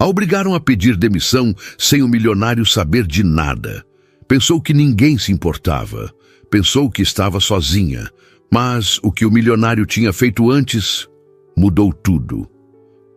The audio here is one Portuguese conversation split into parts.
A obrigaram a pedir demissão sem o milionário saber de nada. Pensou que ninguém se importava. Pensou que estava sozinha. Mas o que o milionário tinha feito antes mudou tudo.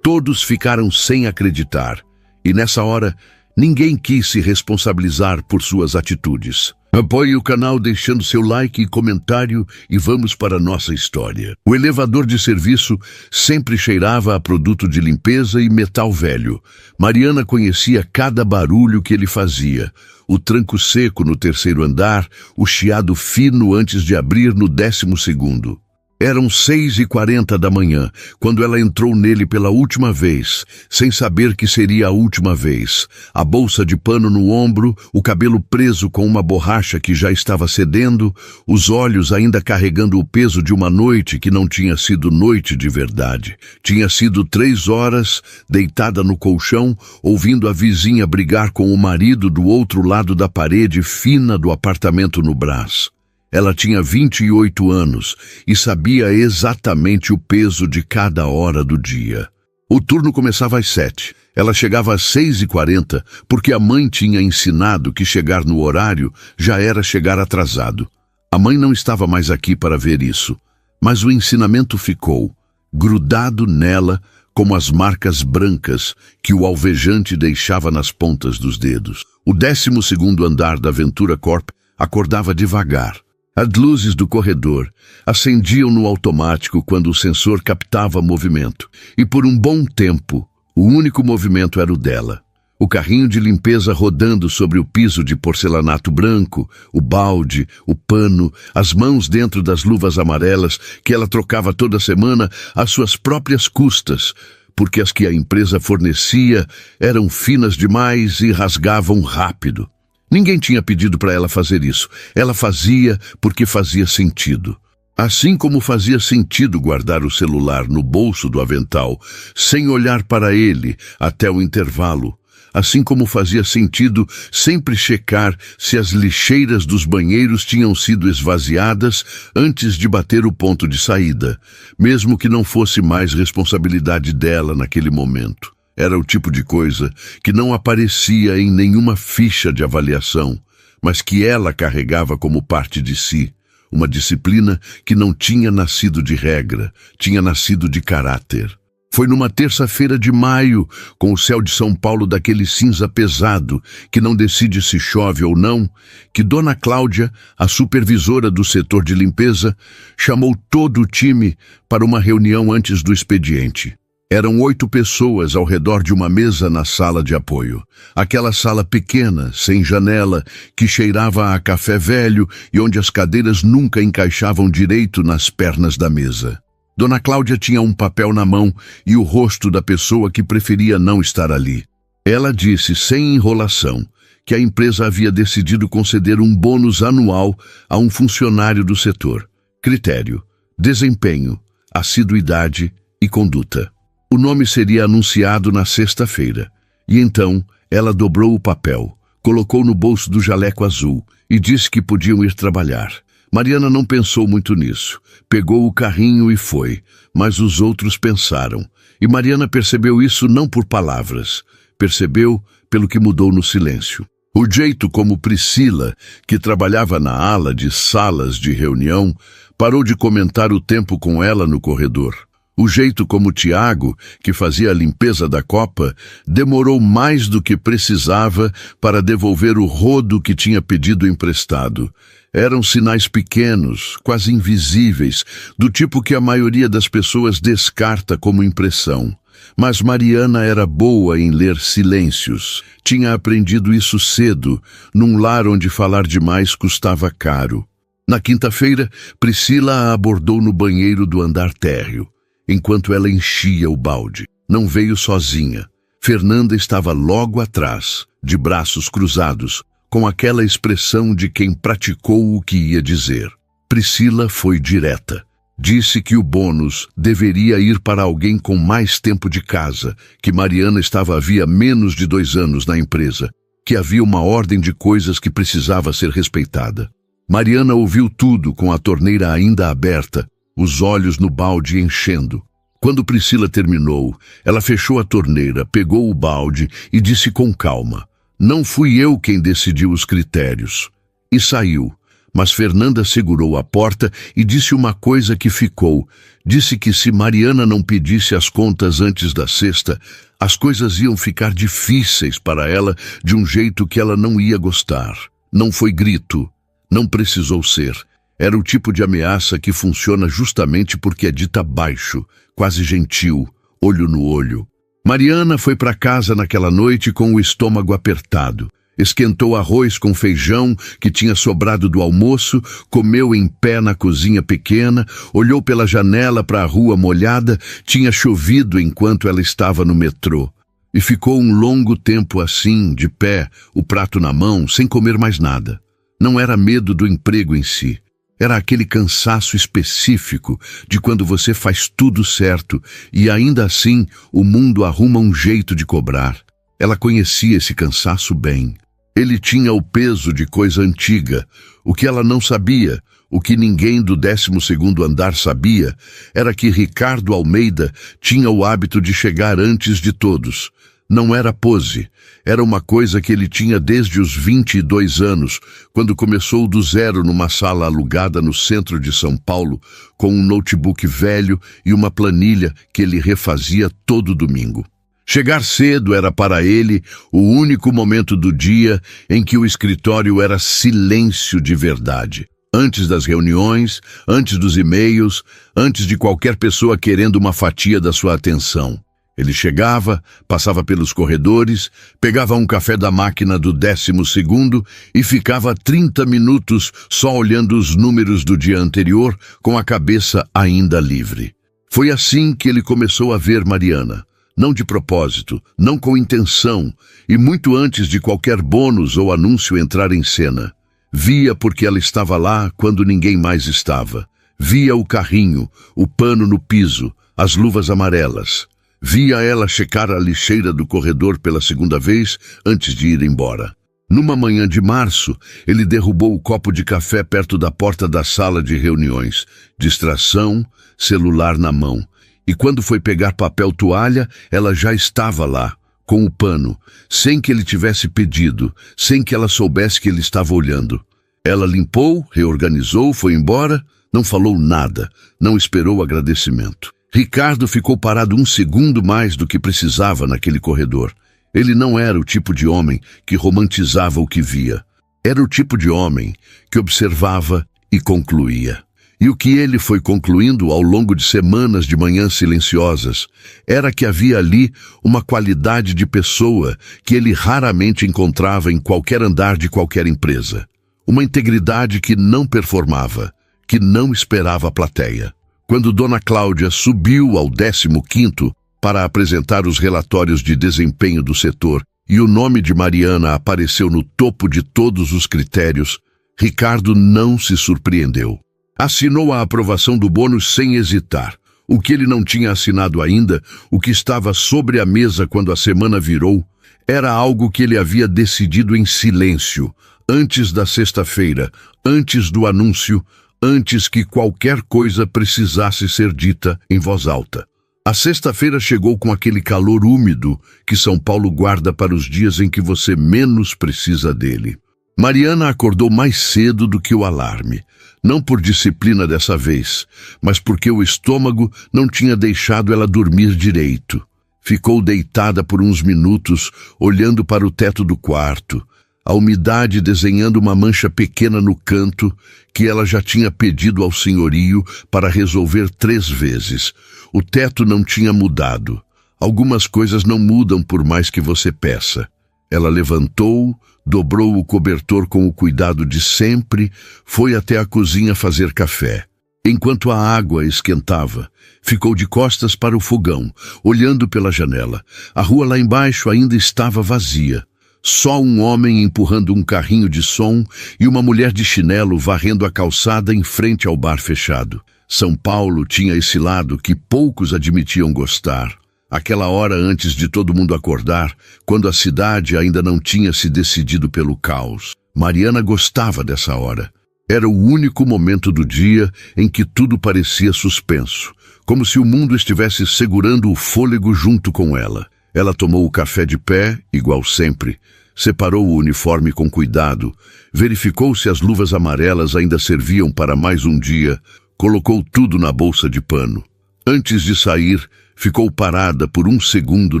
Todos ficaram sem acreditar. E nessa hora, ninguém quis se responsabilizar por suas atitudes. Apoie o canal deixando seu like e comentário e vamos para a nossa história. O elevador de serviço sempre cheirava a produto de limpeza e metal velho. Mariana conhecia cada barulho que ele fazia. O tranco seco no terceiro andar, o chiado fino antes de abrir no 12º. Eram 6h40 da manhã, quando ela entrou nele pela última vez, sem saber que seria a última vez. A bolsa de pano no ombro, o cabelo preso com uma borracha que já estava cedendo, os olhos ainda carregando o peso de uma noite que não tinha sido noite de verdade. Tinha sido 3 horas, deitada no colchão, ouvindo a vizinha brigar com o marido do outro lado da parede fina do apartamento no Brás. Ela tinha 28 anos e sabia exatamente o peso de cada hora do dia. O turno começava às 7. Ela chegava às 6h40 porque a mãe tinha ensinado que chegar no horário já era chegar atrasado. A mãe não estava mais aqui para ver isso, mas o ensinamento ficou, grudado nela como as marcas brancas que o alvejante deixava nas pontas dos dedos. O 12º andar da Ventura Corp acordava devagar. As luzes do corredor acendiam no automático quando o sensor captava movimento. E por um bom tempo, o único movimento era o dela. O carrinho de limpeza rodando sobre o piso de porcelanato branco, o balde, o pano, as mãos dentro das luvas amarelas que ela trocava toda semana às suas próprias custas, porque as que a empresa fornecia eram finas demais e rasgavam rápido. Ninguém tinha pedido para ela fazer isso. Ela fazia porque fazia sentido. Assim como fazia sentido guardar o celular no bolso do avental, sem olhar para ele até o intervalo. Assim como fazia sentido sempre checar se as lixeiras dos banheiros tinham sido esvaziadas antes de bater o ponto de saída, mesmo que não fosse mais responsabilidade dela naquele momento. Era o tipo de coisa que não aparecia em nenhuma ficha de avaliação, mas que ela carregava como parte de si. Uma disciplina que não tinha nascido de regra, tinha nascido de caráter. Foi numa terça-feira de maio, com o céu de São Paulo daquele cinza pesado, que não decide se chove ou não, que Dona Cláudia, a supervisora do setor de limpeza, chamou todo o time para uma reunião antes do expediente. Eram 8 pessoas ao redor de uma mesa na sala de apoio. Aquela sala pequena, sem janela, que cheirava a café velho e onde as cadeiras nunca encaixavam direito nas pernas da mesa. Dona Cláudia tinha um papel na mão e o rosto da pessoa que preferia não estar ali. Ela disse, sem enrolação, que a empresa havia decidido conceder um bônus anual a um funcionário do setor. Critério, desempenho, assiduidade e conduta. O nome seria anunciado na sexta-feira. E então, ela dobrou o papel, colocou no bolso do jaleco azul e disse que podiam ir trabalhar. Mariana não pensou muito nisso. Pegou o carrinho e foi, mas os outros pensaram. E Mariana percebeu isso não por palavras. Percebeu pelo que mudou no silêncio. O jeito como Priscila, que trabalhava na ala de salas de reunião, parou de comentar o tempo com ela no corredor. O jeito como Tiago, que fazia a limpeza da copa, demorou mais do que precisava para devolver o rodo que tinha pedido emprestado. Eram sinais pequenos, quase invisíveis, do tipo que a maioria das pessoas descarta como impressão. Mas Mariana era boa em ler silêncios. Tinha aprendido isso cedo, num lar onde falar demais custava caro. Na quinta-feira, Priscila a abordou no banheiro do andar térreo. Enquanto ela enchia o balde. Não veio sozinha. Fernanda estava logo atrás, de braços cruzados, com aquela expressão de quem praticou o que ia dizer. Priscila foi direta. Disse que o bônus deveria ir para alguém com mais tempo de casa, que Mariana estava havia menos de 2 anos na empresa, que havia uma ordem de coisas que precisava ser respeitada. Mariana ouviu tudo com a torneira ainda aberta, os olhos no balde enchendo. Quando Priscila terminou, ela fechou a torneira, pegou o balde e disse com calma: "Não fui eu quem decidiu os critérios." E saiu. Mas Fernanda segurou a porta e disse uma coisa que ficou. Disse que se Mariana não pedisse as contas antes da sexta, as coisas iam ficar difíceis para ela de um jeito que ela não ia gostar. Não foi grito. Não precisou ser. Era o tipo de ameaça que funciona justamente porque é dita baixo, quase gentil, olho no olho. Mariana foi para casa naquela noite com o estômago apertado. Esquentou arroz com feijão que tinha sobrado do almoço, comeu em pé na cozinha pequena, olhou pela janela para a rua molhada, tinha chovido enquanto ela estava no metrô. E ficou um longo tempo assim, de pé, o prato na mão, sem comer mais nada. Não era medo do emprego em si. Era aquele cansaço específico de quando você faz tudo certo e ainda assim o mundo arruma um jeito de cobrar. Ela conhecia esse cansaço bem. Ele tinha o peso de coisa antiga. O que ela não sabia, o que ninguém do 12º andar sabia, era que Ricardo Almeida tinha o hábito de chegar antes de todos. Não era pose, era uma coisa que ele tinha desde os 22 anos, quando começou do zero numa sala alugada no centro de São Paulo, com um notebook velho e uma planilha que ele refazia todo domingo. Chegar cedo era para ele o único momento do dia em que o escritório era silêncio de verdade. Antes das reuniões, antes dos e-mails, antes de qualquer pessoa querendo uma fatia da sua atenção. Ele chegava, passava pelos corredores, pegava um café da máquina do 12º e ficava 30 minutos só olhando os números do dia anterior com a cabeça ainda livre. Foi assim que ele começou a ver Mariana. Não de propósito, não com intenção, e muito antes de qualquer bônus ou anúncio entrar em cena. Via porque ela estava lá quando ninguém mais estava. Via o carrinho, o pano no piso, as luvas amarelas. Via ela checar a lixeira do corredor pela segunda vez antes de ir embora. Numa manhã de março, ele derrubou o copo de café perto da porta da sala de reuniões. Distração, celular na mão. E quando foi pegar papel toalha, ela já estava lá, com o pano, sem que ele tivesse pedido, sem que ela soubesse que ele estava olhando. Ela limpou, reorganizou, foi embora, não falou nada, não esperou agradecimento. Ricardo ficou parado um segundo mais do que precisava naquele corredor. Ele não era o tipo de homem que romantizava o que via. Era o tipo de homem que observava e concluía. E o que ele foi concluindo ao longo de semanas de manhãs silenciosas era que havia ali uma qualidade de pessoa que ele raramente encontrava em qualquer andar de qualquer empresa. Uma integridade que não performava, que não esperava a plateia. Quando Dona Cláudia subiu ao 15º para apresentar os relatórios de desempenho do setor e o nome de Mariana apareceu no topo de todos os critérios, Ricardo não se surpreendeu. Assinou a aprovação do bônus sem hesitar. O que ele não tinha assinado ainda, o que estava sobre a mesa quando a semana virou, era algo que ele havia decidido em silêncio, antes da sexta-feira, antes do anúncio, antes que qualquer coisa precisasse ser dita em voz alta. A sexta-feira chegou com aquele calor úmido que São Paulo guarda para os dias em que você menos precisa dele. Mariana acordou mais cedo do que o alarme. Não por disciplina dessa vez, mas porque o estômago não tinha deixado ela dormir direito. Ficou deitada por uns minutos, olhando para o teto do quarto, a umidade desenhando uma mancha pequena no canto que ela já tinha pedido ao senhorio para resolver 3 vezes. O teto não tinha mudado. Algumas coisas não mudam por mais que você peça. Ela levantou, dobrou o cobertor com o cuidado de sempre, foi até a cozinha fazer café. Enquanto a água esquentava, ficou de costas para o fogão, olhando pela janela. A rua lá embaixo ainda estava vazia. Só um homem empurrando um carrinho de som e uma mulher de chinelo varrendo a calçada em frente ao bar fechado. São Paulo tinha esse lado que poucos admitiam gostar. Aquela hora antes de todo mundo acordar, quando a cidade ainda não tinha se decidido pelo caos. Mariana gostava dessa hora. Era o único momento do dia em que tudo parecia suspenso, como se o mundo estivesse segurando o fôlego junto com ela. Ela tomou o café de pé, igual sempre, separou o uniforme com cuidado, verificou se as luvas amarelas ainda serviam para mais um dia, colocou tudo na bolsa de pano. Antes de sair, ficou parada por um segundo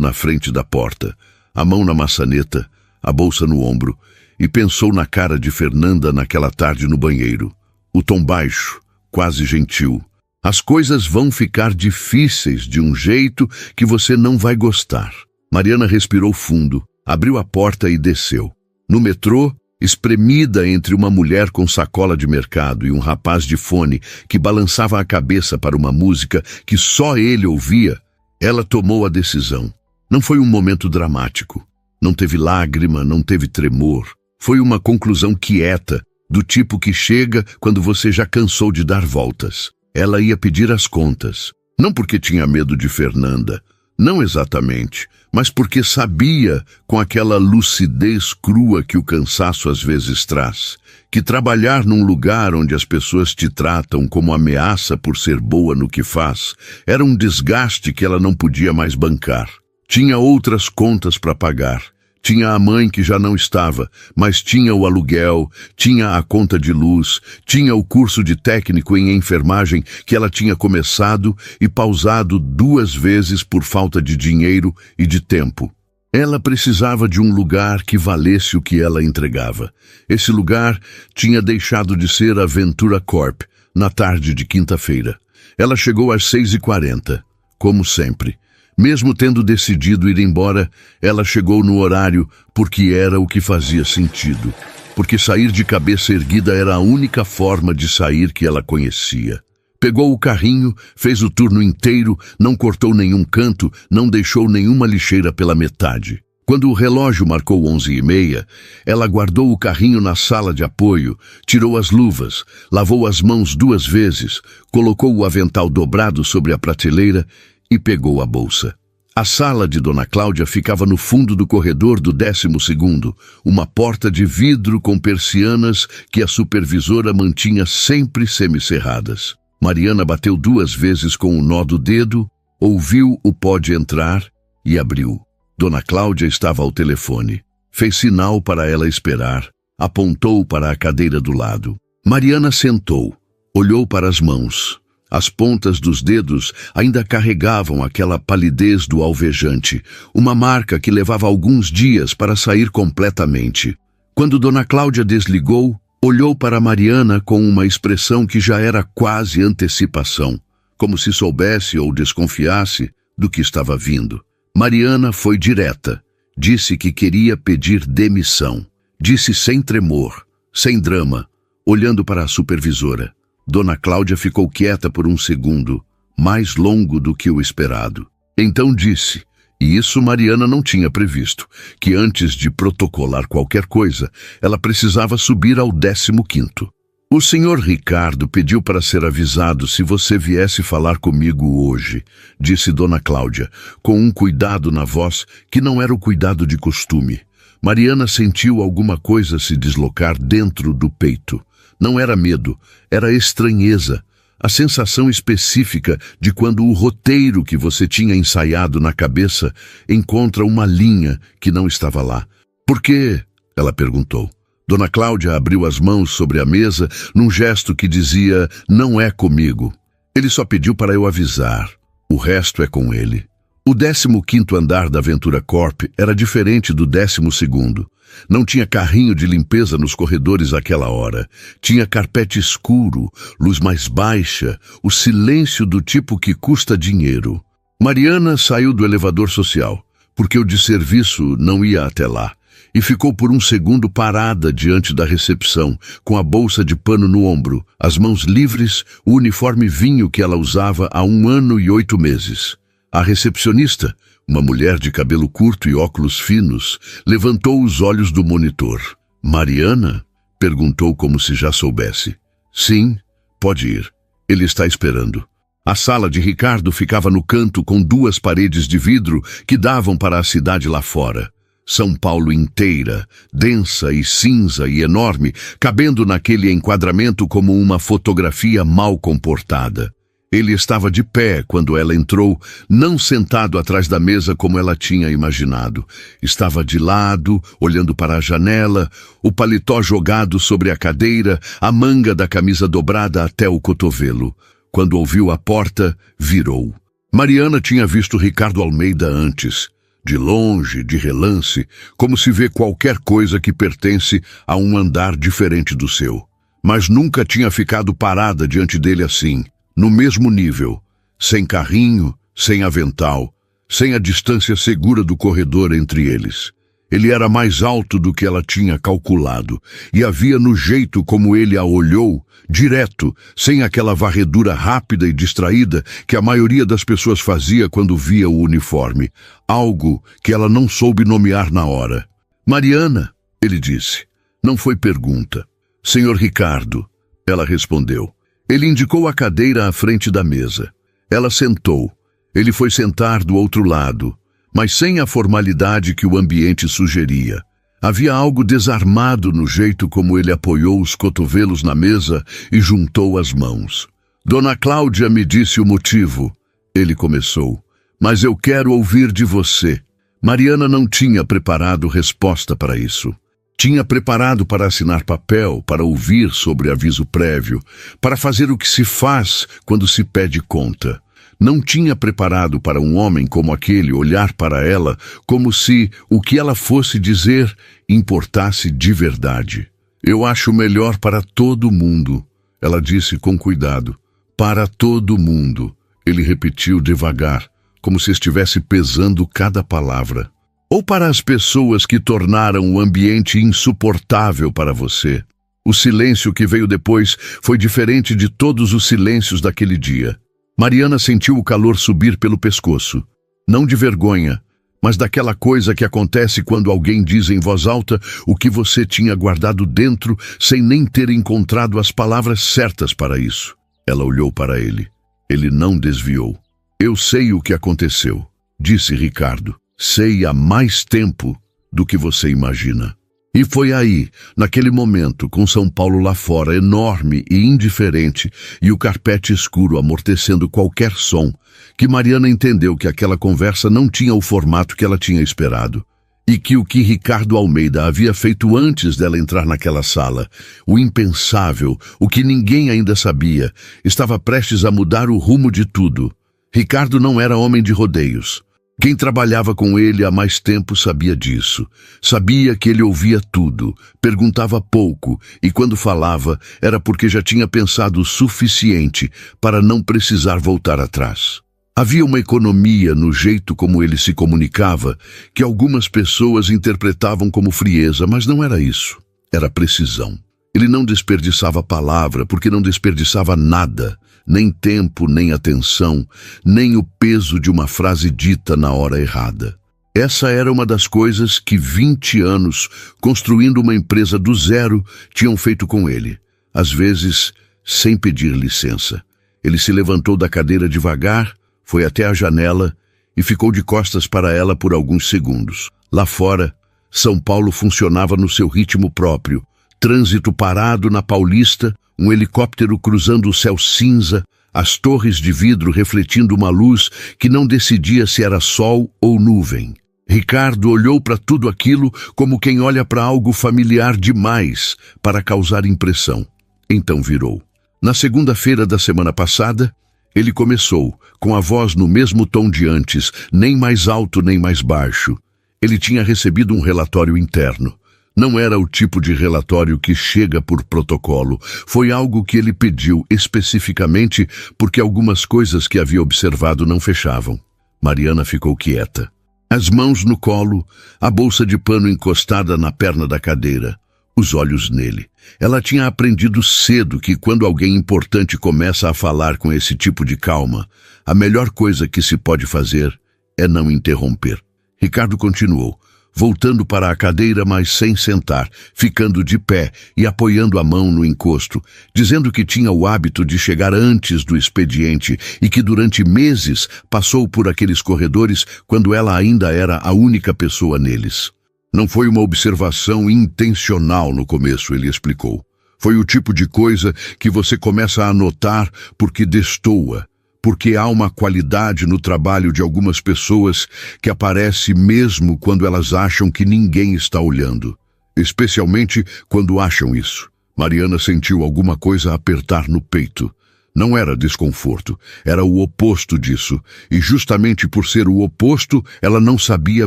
na frente da porta, a mão na maçaneta, a bolsa no ombro, e pensou na cara de Fernanda naquela tarde no banheiro. O tom baixo, quase gentil. As coisas vão ficar difíceis de um jeito que você não vai gostar. Mariana respirou fundo, abriu a porta e desceu. No metrô, espremida entre uma mulher com sacola de mercado e um rapaz de fone que balançava a cabeça para uma música que só ele ouvia, ela tomou a decisão. Não foi um momento dramático. Não teve lágrima, não teve tremor. Foi uma conclusão quieta, do tipo que chega quando você já cansou de dar voltas. Ela ia pedir as contas. Não porque tinha medo de Fernanda, não exatamente, mas porque sabia, com aquela lucidez crua que o cansaço às vezes traz, que trabalhar num lugar onde as pessoas te tratam como ameaça por ser boa no que faz, era um desgaste que ela não podia mais bancar. Tinha outras contas para pagar. Tinha a mãe que já não estava, mas tinha o aluguel, tinha a conta de luz, tinha o curso de técnico em enfermagem que ela tinha começado e pausado 2 vezes por falta de dinheiro e de tempo. Ela precisava de um lugar que valesse o que ela entregava. Esse lugar tinha deixado de ser a Ventura Corp na tarde de quinta-feira. Ela chegou às 6h40, como sempre. Mesmo tendo decidido ir embora, ela chegou no horário porque era o que fazia sentido. Porque sair de cabeça erguida era a única forma de sair que ela conhecia. Pegou o carrinho, fez o turno inteiro, não cortou nenhum canto, não deixou nenhuma lixeira pela metade. Quando o relógio marcou 11h30, ela guardou o carrinho na sala de apoio, tirou as luvas, lavou as mãos 2 vezes, colocou o avental dobrado sobre a prateleira e pegou a bolsa. A sala de Dona Cláudia ficava no fundo do corredor do 12º, uma porta de vidro com persianas que a supervisora mantinha sempre semicerradas. Mariana bateu 2 vezes com o nó do dedo, ouviu o pode entrar e abriu. Dona Cláudia estava ao telefone. Fez sinal para ela esperar, apontou para a cadeira do lado. Mariana sentou, olhou para as mãos. As pontas dos dedos ainda carregavam aquela palidez do alvejante, uma marca que levava alguns dias para sair completamente. Quando Dona Cláudia desligou, olhou para Mariana com uma expressão que já era quase antecipação, como se soubesse ou desconfiasse do que estava vindo. Mariana foi direta, disse que queria pedir demissão. Disse sem tremor, sem drama, olhando para a supervisora. Dona Cláudia ficou quieta por um segundo, mais longo do que o esperado. Então disse, e isso Mariana não tinha previsto, que antes de protocolar qualquer coisa, ela precisava subir ao 15º. O senhor Ricardo pediu para ser avisado se você viesse falar comigo hoje, disse Dona Cláudia, com um cuidado na voz que não era o cuidado de costume. Mariana sentiu alguma coisa se deslocar dentro do peito. Não era medo, era estranheza, a sensação específica de quando o roteiro que você tinha ensaiado na cabeça encontra uma linha que não estava lá. Por quê? Ela perguntou. Dona Cláudia abriu as mãos sobre a mesa num gesto que dizia, não é comigo. Ele só pediu para eu avisar, o resto é com ele. O 15º andar da Ventura Corp era diferente do 12º. Não tinha carrinho de limpeza nos corredores àquela hora. Tinha carpete escuro, luz mais baixa, o silêncio do tipo que custa dinheiro. Mariana saiu do elevador social, porque o de serviço não ia até lá, e ficou por um segundo parada diante da recepção, com a bolsa de pano no ombro, as mãos livres, o uniforme vinho que ela usava há 1 ano e 8 meses. A recepcionista, uma mulher de cabelo curto e óculos finos, levantou os olhos do monitor. Mariana? Perguntou como se já soubesse. Sim, pode ir. Ele está esperando. A sala de Ricardo ficava no canto com 2 paredes de vidro que davam para a cidade lá fora. São Paulo inteira, densa e cinza e enorme, cabendo naquele enquadramento como uma fotografia mal comportada. Ele estava de pé quando ela entrou, não sentado atrás da mesa como ela tinha imaginado. Estava de lado, olhando para a janela, o paletó jogado sobre a cadeira, a manga da camisa dobrada até o cotovelo. Quando ouviu a porta, virou. Mariana tinha visto Ricardo Almeida antes, de longe, de relance, como se vê qualquer coisa que pertence a um andar diferente do seu. Mas nunca tinha ficado parada diante dele assim, no mesmo nível, sem carrinho, sem avental, sem a distância segura do corredor entre eles. Ele era mais alto do que ela tinha calculado, e havia no jeito como ele a olhou, direto, sem aquela varredura rápida e distraída que a maioria das pessoas fazia quando via o uniforme, algo que ela não soube nomear na hora. "Mariana", ele disse. Não foi pergunta. "Senhor Ricardo", ela respondeu. Ele indicou a cadeira à frente da mesa. Ela sentou. Ele foi sentar do outro lado, mas sem a formalidade que o ambiente sugeria. Havia algo desarmado no jeito como ele apoiou os cotovelos na mesa e juntou as mãos. "Dona Cláudia me disse o motivo", ele começou, "mas eu quero ouvir de você." Mariana não tinha preparado resposta para isso. Tinha preparado para assinar papel, para ouvir sobre aviso prévio, para fazer o que se faz quando se pede conta. Não tinha preparado para um homem como aquele olhar para ela como se o que ela fosse dizer importasse de verdade. "Eu acho melhor para todo mundo", ela disse com cuidado. "Para todo mundo", ele repetiu devagar, como se estivesse pesando cada palavra. "Ou para as pessoas que tornaram o ambiente insuportável para você?" O silêncio que veio depois foi diferente de todos os silêncios daquele dia. Mariana sentiu o calor subir pelo pescoço. Não de vergonha, mas daquela coisa que acontece quando alguém diz em voz alta o que você tinha guardado dentro sem nem ter encontrado as palavras certas para isso. Ela olhou para ele. Ele não desviou. "Eu sei o que aconteceu", disse Ricardo. "Sei há mais tempo do que você imagina." E foi aí, naquele momento, com São Paulo lá fora, enorme e indiferente, e o carpete escuro amortecendo qualquer som, que Mariana entendeu que aquela conversa não tinha o formato que ela tinha esperado. E que o que Ricardo Almeida havia feito antes dela entrar naquela sala, o impensável, o que ninguém ainda sabia, estava prestes a mudar o rumo de tudo. Ricardo não era homem de rodeios. Quem trabalhava com ele há mais tempo sabia disso. Sabia que ele ouvia tudo, perguntava pouco, e quando falava era porque já tinha pensado o suficiente para não precisar voltar atrás. Havia uma economia no jeito como ele se comunicava, que algumas pessoas interpretavam como frieza, mas não era isso. Era precisão. Ele não desperdiçava palavra, porque não desperdiçava nada. Nem tempo, nem atenção, nem o peso de uma frase dita na hora errada. Essa era uma das coisas que 20 anos, construindo uma empresa do zero, tinham feito com ele. Às vezes, sem pedir licença. Ele se levantou da cadeira devagar, foi até a janela e ficou de costas para ela por alguns segundos. Lá fora, São Paulo funcionava no seu ritmo próprio. Trânsito parado na Paulista, um helicóptero cruzando o céu cinza, as torres de vidro refletindo uma luz que não decidia se era sol ou nuvem. Ricardo olhou para tudo aquilo como quem olha para algo familiar demais para causar impressão. Então virou. Na segunda-feira da semana passada, ele começou, com a voz no mesmo tom de antes, nem mais alto nem mais baixo. Ele tinha recebido um relatório interno. Não era o tipo de relatório que chega por protocolo. Foi algo que ele pediu especificamente porque algumas coisas que havia observado não fechavam. Mariana ficou quieta. As mãos no colo, a bolsa de pano encostada na perna da cadeira, os olhos nele. Ela tinha aprendido cedo que quando alguém importante começa a falar com esse tipo de calma, a melhor coisa que se pode fazer é não interromper. Ricardo continuou. Voltando para a cadeira, mas sem sentar, ficando de pé e apoiando a mão no encosto, dizendo que tinha o hábito de chegar antes do expediente e que durante meses passou por aqueles corredores quando ela ainda era a única pessoa neles. Não foi uma observação intencional no começo, ele explicou. Foi o tipo de coisa que você começa a notar porque destoa. porque há uma qualidade no trabalho de algumas pessoas que aparece mesmo quando elas acham que ninguém está olhando. Especialmente quando acham isso. Mariana sentiu alguma coisa apertar no peito. Não era desconforto, era o oposto disso, e justamente por ser o oposto, ela não sabia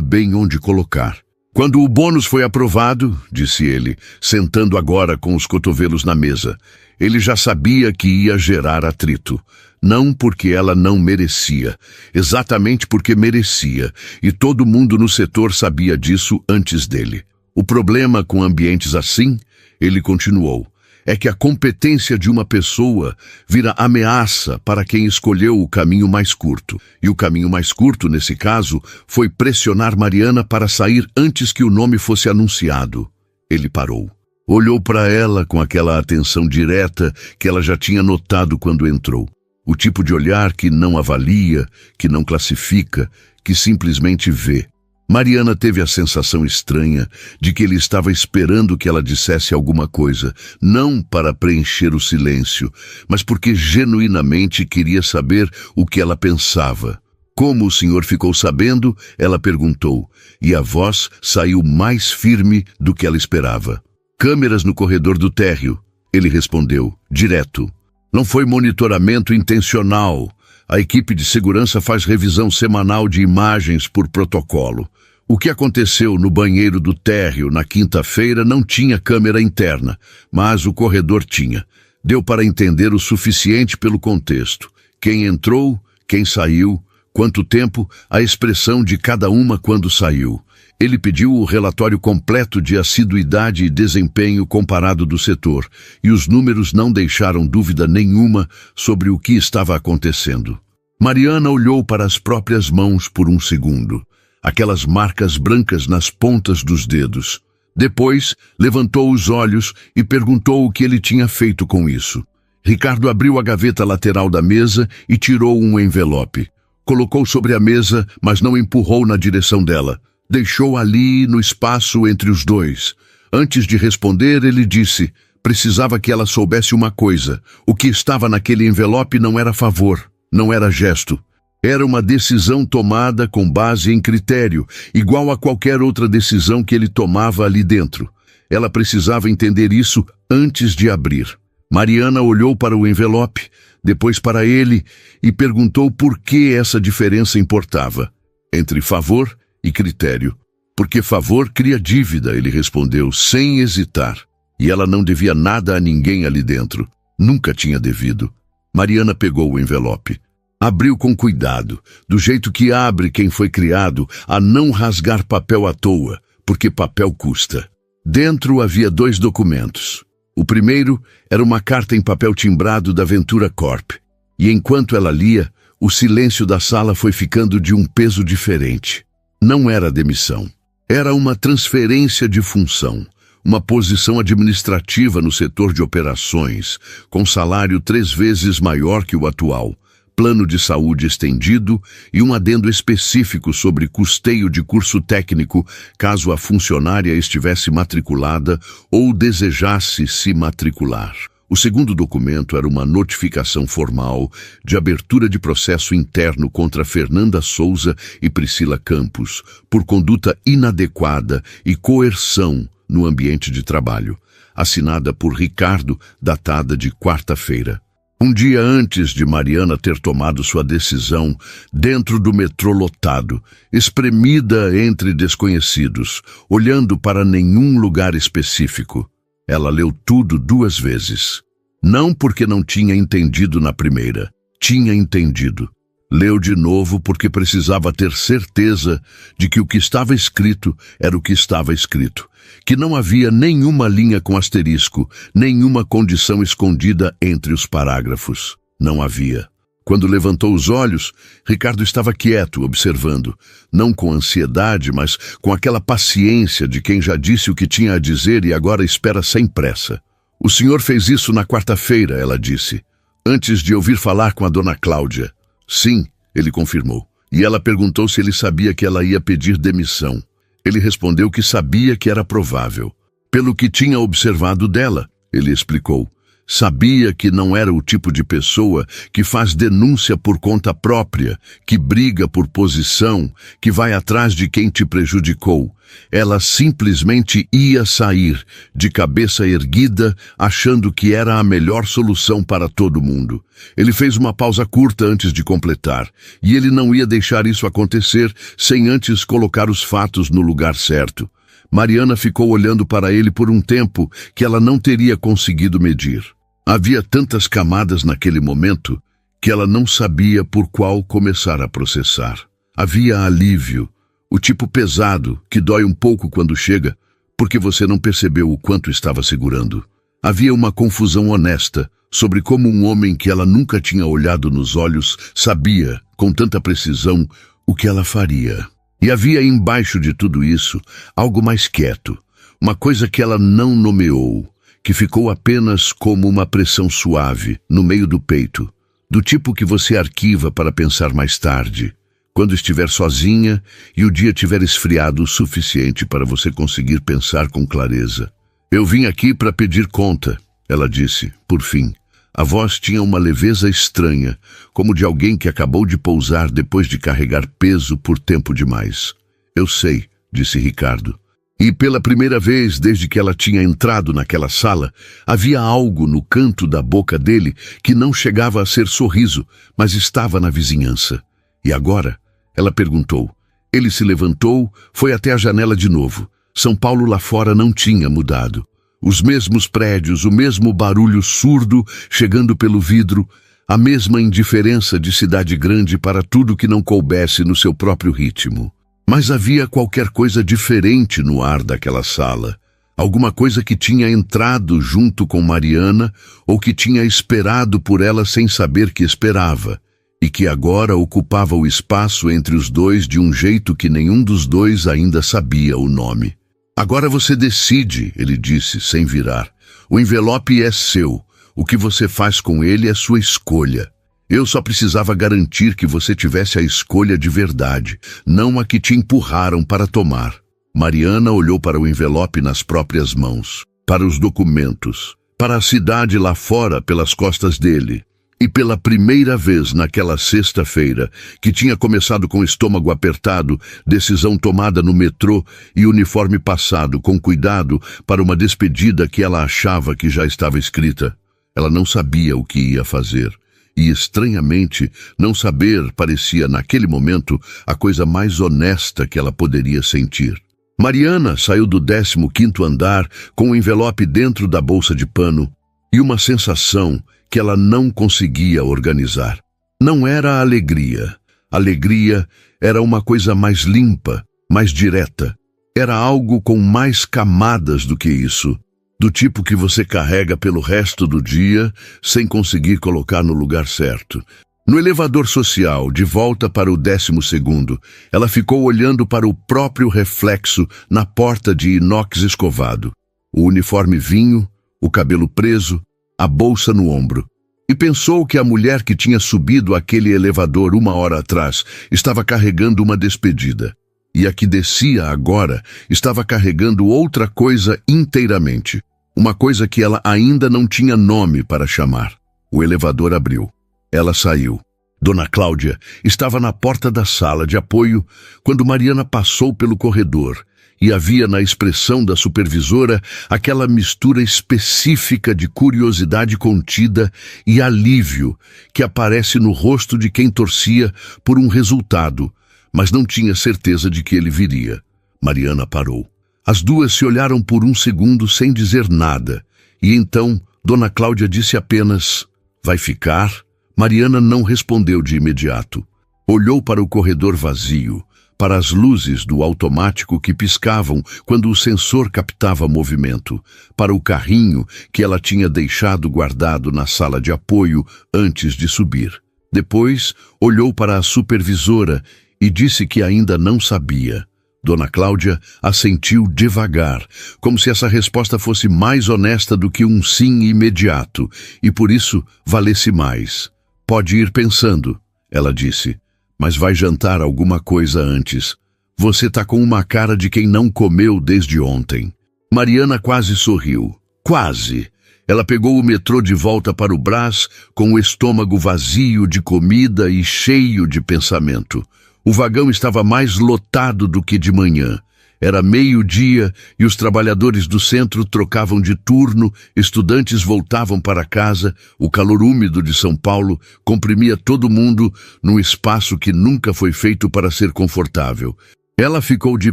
bem onde colocar. Quando o bônus foi aprovado, disse ele, sentando agora com os cotovelos na mesa, ele já sabia que ia gerar atrito. Não porque ela não merecia, exatamente porque merecia, e todo mundo no setor sabia disso antes dele. O problema com ambientes assim, ele continuou, é que a competência de uma pessoa vira ameaça para quem escolheu o caminho mais curto. E o caminho mais curto, nesse caso, foi pressionar Mariana para sair antes que o nome fosse anunciado. Ele parou. Olhou para ela com aquela atenção direta que ela já tinha notado quando entrou. O tipo de olhar que não avalia, que não classifica, que simplesmente vê. Mariana teve a sensação estranha de que ele estava esperando que ela dissesse alguma coisa, não para preencher o silêncio, mas porque genuinamente queria saber o que ela pensava. Como o senhor ficou sabendo? Ela perguntou, e a voz saiu mais firme do que ela esperava. Câmeras no corredor do térreo, ele respondeu, direto. Não foi monitoramento intencional. A equipe de segurança faz revisão semanal de imagens por protocolo. O que aconteceu no banheiro do térreo na quinta-feira não tinha câmera interna, mas o corredor tinha. Deu para entender o suficiente pelo contexto. Quem entrou, quem saiu, quanto tempo, a expressão de cada uma quando saiu. Ele pediu o relatório completo de assiduidade e desempenho comparado do setor, e os números não deixaram dúvida nenhuma sobre o que estava acontecendo. Mariana olhou para as próprias mãos por um segundo. Aquelas marcas brancas nas pontas dos dedos. Depois, levantou os olhos e perguntou o que ele tinha feito com isso. Ricardo abriu a gaveta lateral da mesa e tirou um envelope. Colocou sobre a mesa, mas não empurrou na direção dela. Deixou ali no espaço entre os dois. Antes de responder, ele disse, precisava que ela soubesse uma coisa. O que estava naquele envelope não era favor, não era gesto. Era uma decisão tomada com base em critério, igual a qualquer outra decisão que ele tomava ali dentro. Ela precisava entender isso antes de abrir. Mariana olhou para o envelope, depois para ele, e perguntou por que essa diferença importava. Entre favor e critério. Porque favor cria dívida, ele respondeu, sem hesitar. E ela não devia nada a ninguém ali dentro. Nunca tinha devido. Mariana pegou o envelope. Abriu com cuidado, do jeito que abre quem foi criado a não rasgar papel à toa, porque papel custa. Dentro havia 2 documentos. O primeiro era uma carta em papel timbrado da Ventura Corp. E enquanto ela lia, o silêncio da sala foi ficando de um peso diferente. Não era demissão. Era uma transferência de função. Uma posição administrativa no setor de operações, com salário 3 vezes maior que o atual. Plano de saúde estendido e um adendo específico sobre custeio de curso técnico caso a funcionária estivesse matriculada ou desejasse se matricular. O segundo documento era uma notificação formal de abertura de processo interno contra Fernanda Souza e Priscila Campos por conduta inadequada e coerção no ambiente de trabalho, assinada por Ricardo, datada de quarta-feira. Um dia antes de Mariana ter tomado sua decisão, dentro do metrô lotado, espremida entre desconhecidos, olhando para nenhum lugar específico, ela leu tudo 2 vezes. Não porque não tinha entendido na primeira, tinha entendido. Leu de novo porque precisava ter certeza de que o que estava escrito era o que estava escrito. Que não havia nenhuma linha com asterisco, nenhuma condição escondida entre os parágrafos. Não havia. Quando levantou os olhos, Ricardo estava quieto, observando, não com ansiedade, mas com aquela paciência de quem já disse o que tinha a dizer e agora espera sem pressa. O senhor fez isso na quarta-feira, ela disse, antes de ouvir falar com a dona Cláudia. Sim, ele confirmou. E ela perguntou se ele sabia que ela ia pedir demissão. Ele respondeu que sabia que era provável. Pelo que tinha observado dela, ele explicou. Sabia que não era o tipo de pessoa que faz denúncia por conta própria, que briga por posição, que vai atrás de quem te prejudicou. Ela simplesmente ia sair, de cabeça erguida, achando que era a melhor solução para todo mundo. Ele fez uma pausa curta antes de completar, e ele não ia deixar isso acontecer sem antes colocar os fatos no lugar certo. Mariana ficou olhando para ele por um tempo que ela não teria conseguido medir. Havia tantas camadas naquele momento que ela não sabia por qual começar a processar. Havia alívio, o tipo pesado que dói um pouco quando chega, porque você não percebeu o quanto estava segurando. Havia uma confusão honesta sobre como um homem que ela nunca tinha olhado nos olhos sabia, com tanta precisão, o que ela faria. E havia embaixo de tudo isso algo mais quieto, uma coisa que ela não nomeou, que ficou apenas como uma pressão suave no meio do peito, do tipo que você arquiva para pensar mais tarde, quando estiver sozinha e o dia tiver esfriado o suficiente para você conseguir pensar com clareza. Eu vim aqui para pedir conta, ela disse, por fim. A voz tinha uma leveza estranha, como de alguém que acabou de pousar depois de carregar peso por tempo demais. Eu sei, disse Ricardo. E pela primeira vez desde que ela tinha entrado naquela sala, havia algo no canto da boca dele que não chegava a ser sorriso, mas estava na vizinhança. E agora? Ela perguntou. Ele se levantou, foi até a janela de novo. São Paulo lá fora não tinha mudado. Os mesmos prédios, o mesmo barulho surdo chegando pelo vidro, a mesma indiferença de cidade grande para tudo que não coubesse no seu próprio ritmo. Mas havia qualquer coisa diferente no ar daquela sala. Alguma coisa que tinha entrado junto com Mariana ou que tinha esperado por ela sem saber que esperava, e que agora ocupava o espaço entre os dois de um jeito que nenhum dos dois ainda sabia o nome. Agora você decide, ele disse, sem virar. O envelope é seu. O que você faz com ele é sua escolha. Eu só precisava garantir que você tivesse a escolha de verdade, não a que te empurraram para tomar. Mariana olhou para o envelope nas próprias mãos, para os documentos, para a cidade lá fora pelas costas dele. E pela primeira vez naquela sexta-feira, que tinha começado com o estômago apertado, decisão tomada no metrô e uniforme passado com cuidado para uma despedida que ela achava que já estava escrita. Ela não sabia o que ia fazer. E, estranhamente, não saber parecia, naquele momento, a coisa mais honesta que ela poderia sentir. Mariana saiu do 15º andar com o envelope dentro da bolsa de pano e uma sensação que ela não conseguia organizar. Não era alegria. Alegria era uma coisa mais limpa, mais direta. Era algo com mais camadas do que isso. Do tipo que você carrega pelo resto do dia sem conseguir colocar no lugar certo. No elevador social, de volta para o 12º, ela ficou olhando para o próprio reflexo na porta de inox escovado. O uniforme vinho, o cabelo preso, a bolsa no ombro. E pensou que a mulher que tinha subido aquele elevador 1 hora atrás estava carregando uma despedida. E a que descia agora estava carregando outra coisa inteiramente. Uma coisa que ela ainda não tinha nome para chamar. O elevador abriu. Ela saiu. Dona Cláudia estava na porta da sala de apoio quando Mariana passou pelo corredor e havia na expressão da supervisora aquela mistura específica de curiosidade contida e alívio que aparece no rosto de quem torcia por um resultado, mas não tinha certeza de que ele viria. Mariana parou. As duas se olharam por um segundo sem dizer nada, e então Dona Cláudia disse apenas, vai ficar? Mariana não respondeu de imediato. Olhou para o corredor vazio, para as luzes do automático que piscavam quando o sensor captava movimento, para o carrinho que ela tinha deixado guardado na sala de apoio antes de subir. Depois, olhou para a supervisora e disse que ainda não sabia. Dona Cláudia assentiu devagar, como se essa resposta fosse mais honesta do que um sim imediato, e por isso valesse mais. Pode ir pensando, ela disse, mas vai jantar alguma coisa antes. Você tá com uma cara de quem não comeu desde ontem. Mariana quase sorriu. Quase. Ela pegou o metrô de volta para o Brás com o estômago vazio de comida e cheio de pensamento. O vagão estava mais lotado do que de manhã. Era meio-dia e os trabalhadores do centro trocavam de turno, estudantes voltavam para casa, o calor úmido de São Paulo comprimia todo mundo num espaço que nunca foi feito para ser confortável. Ela ficou de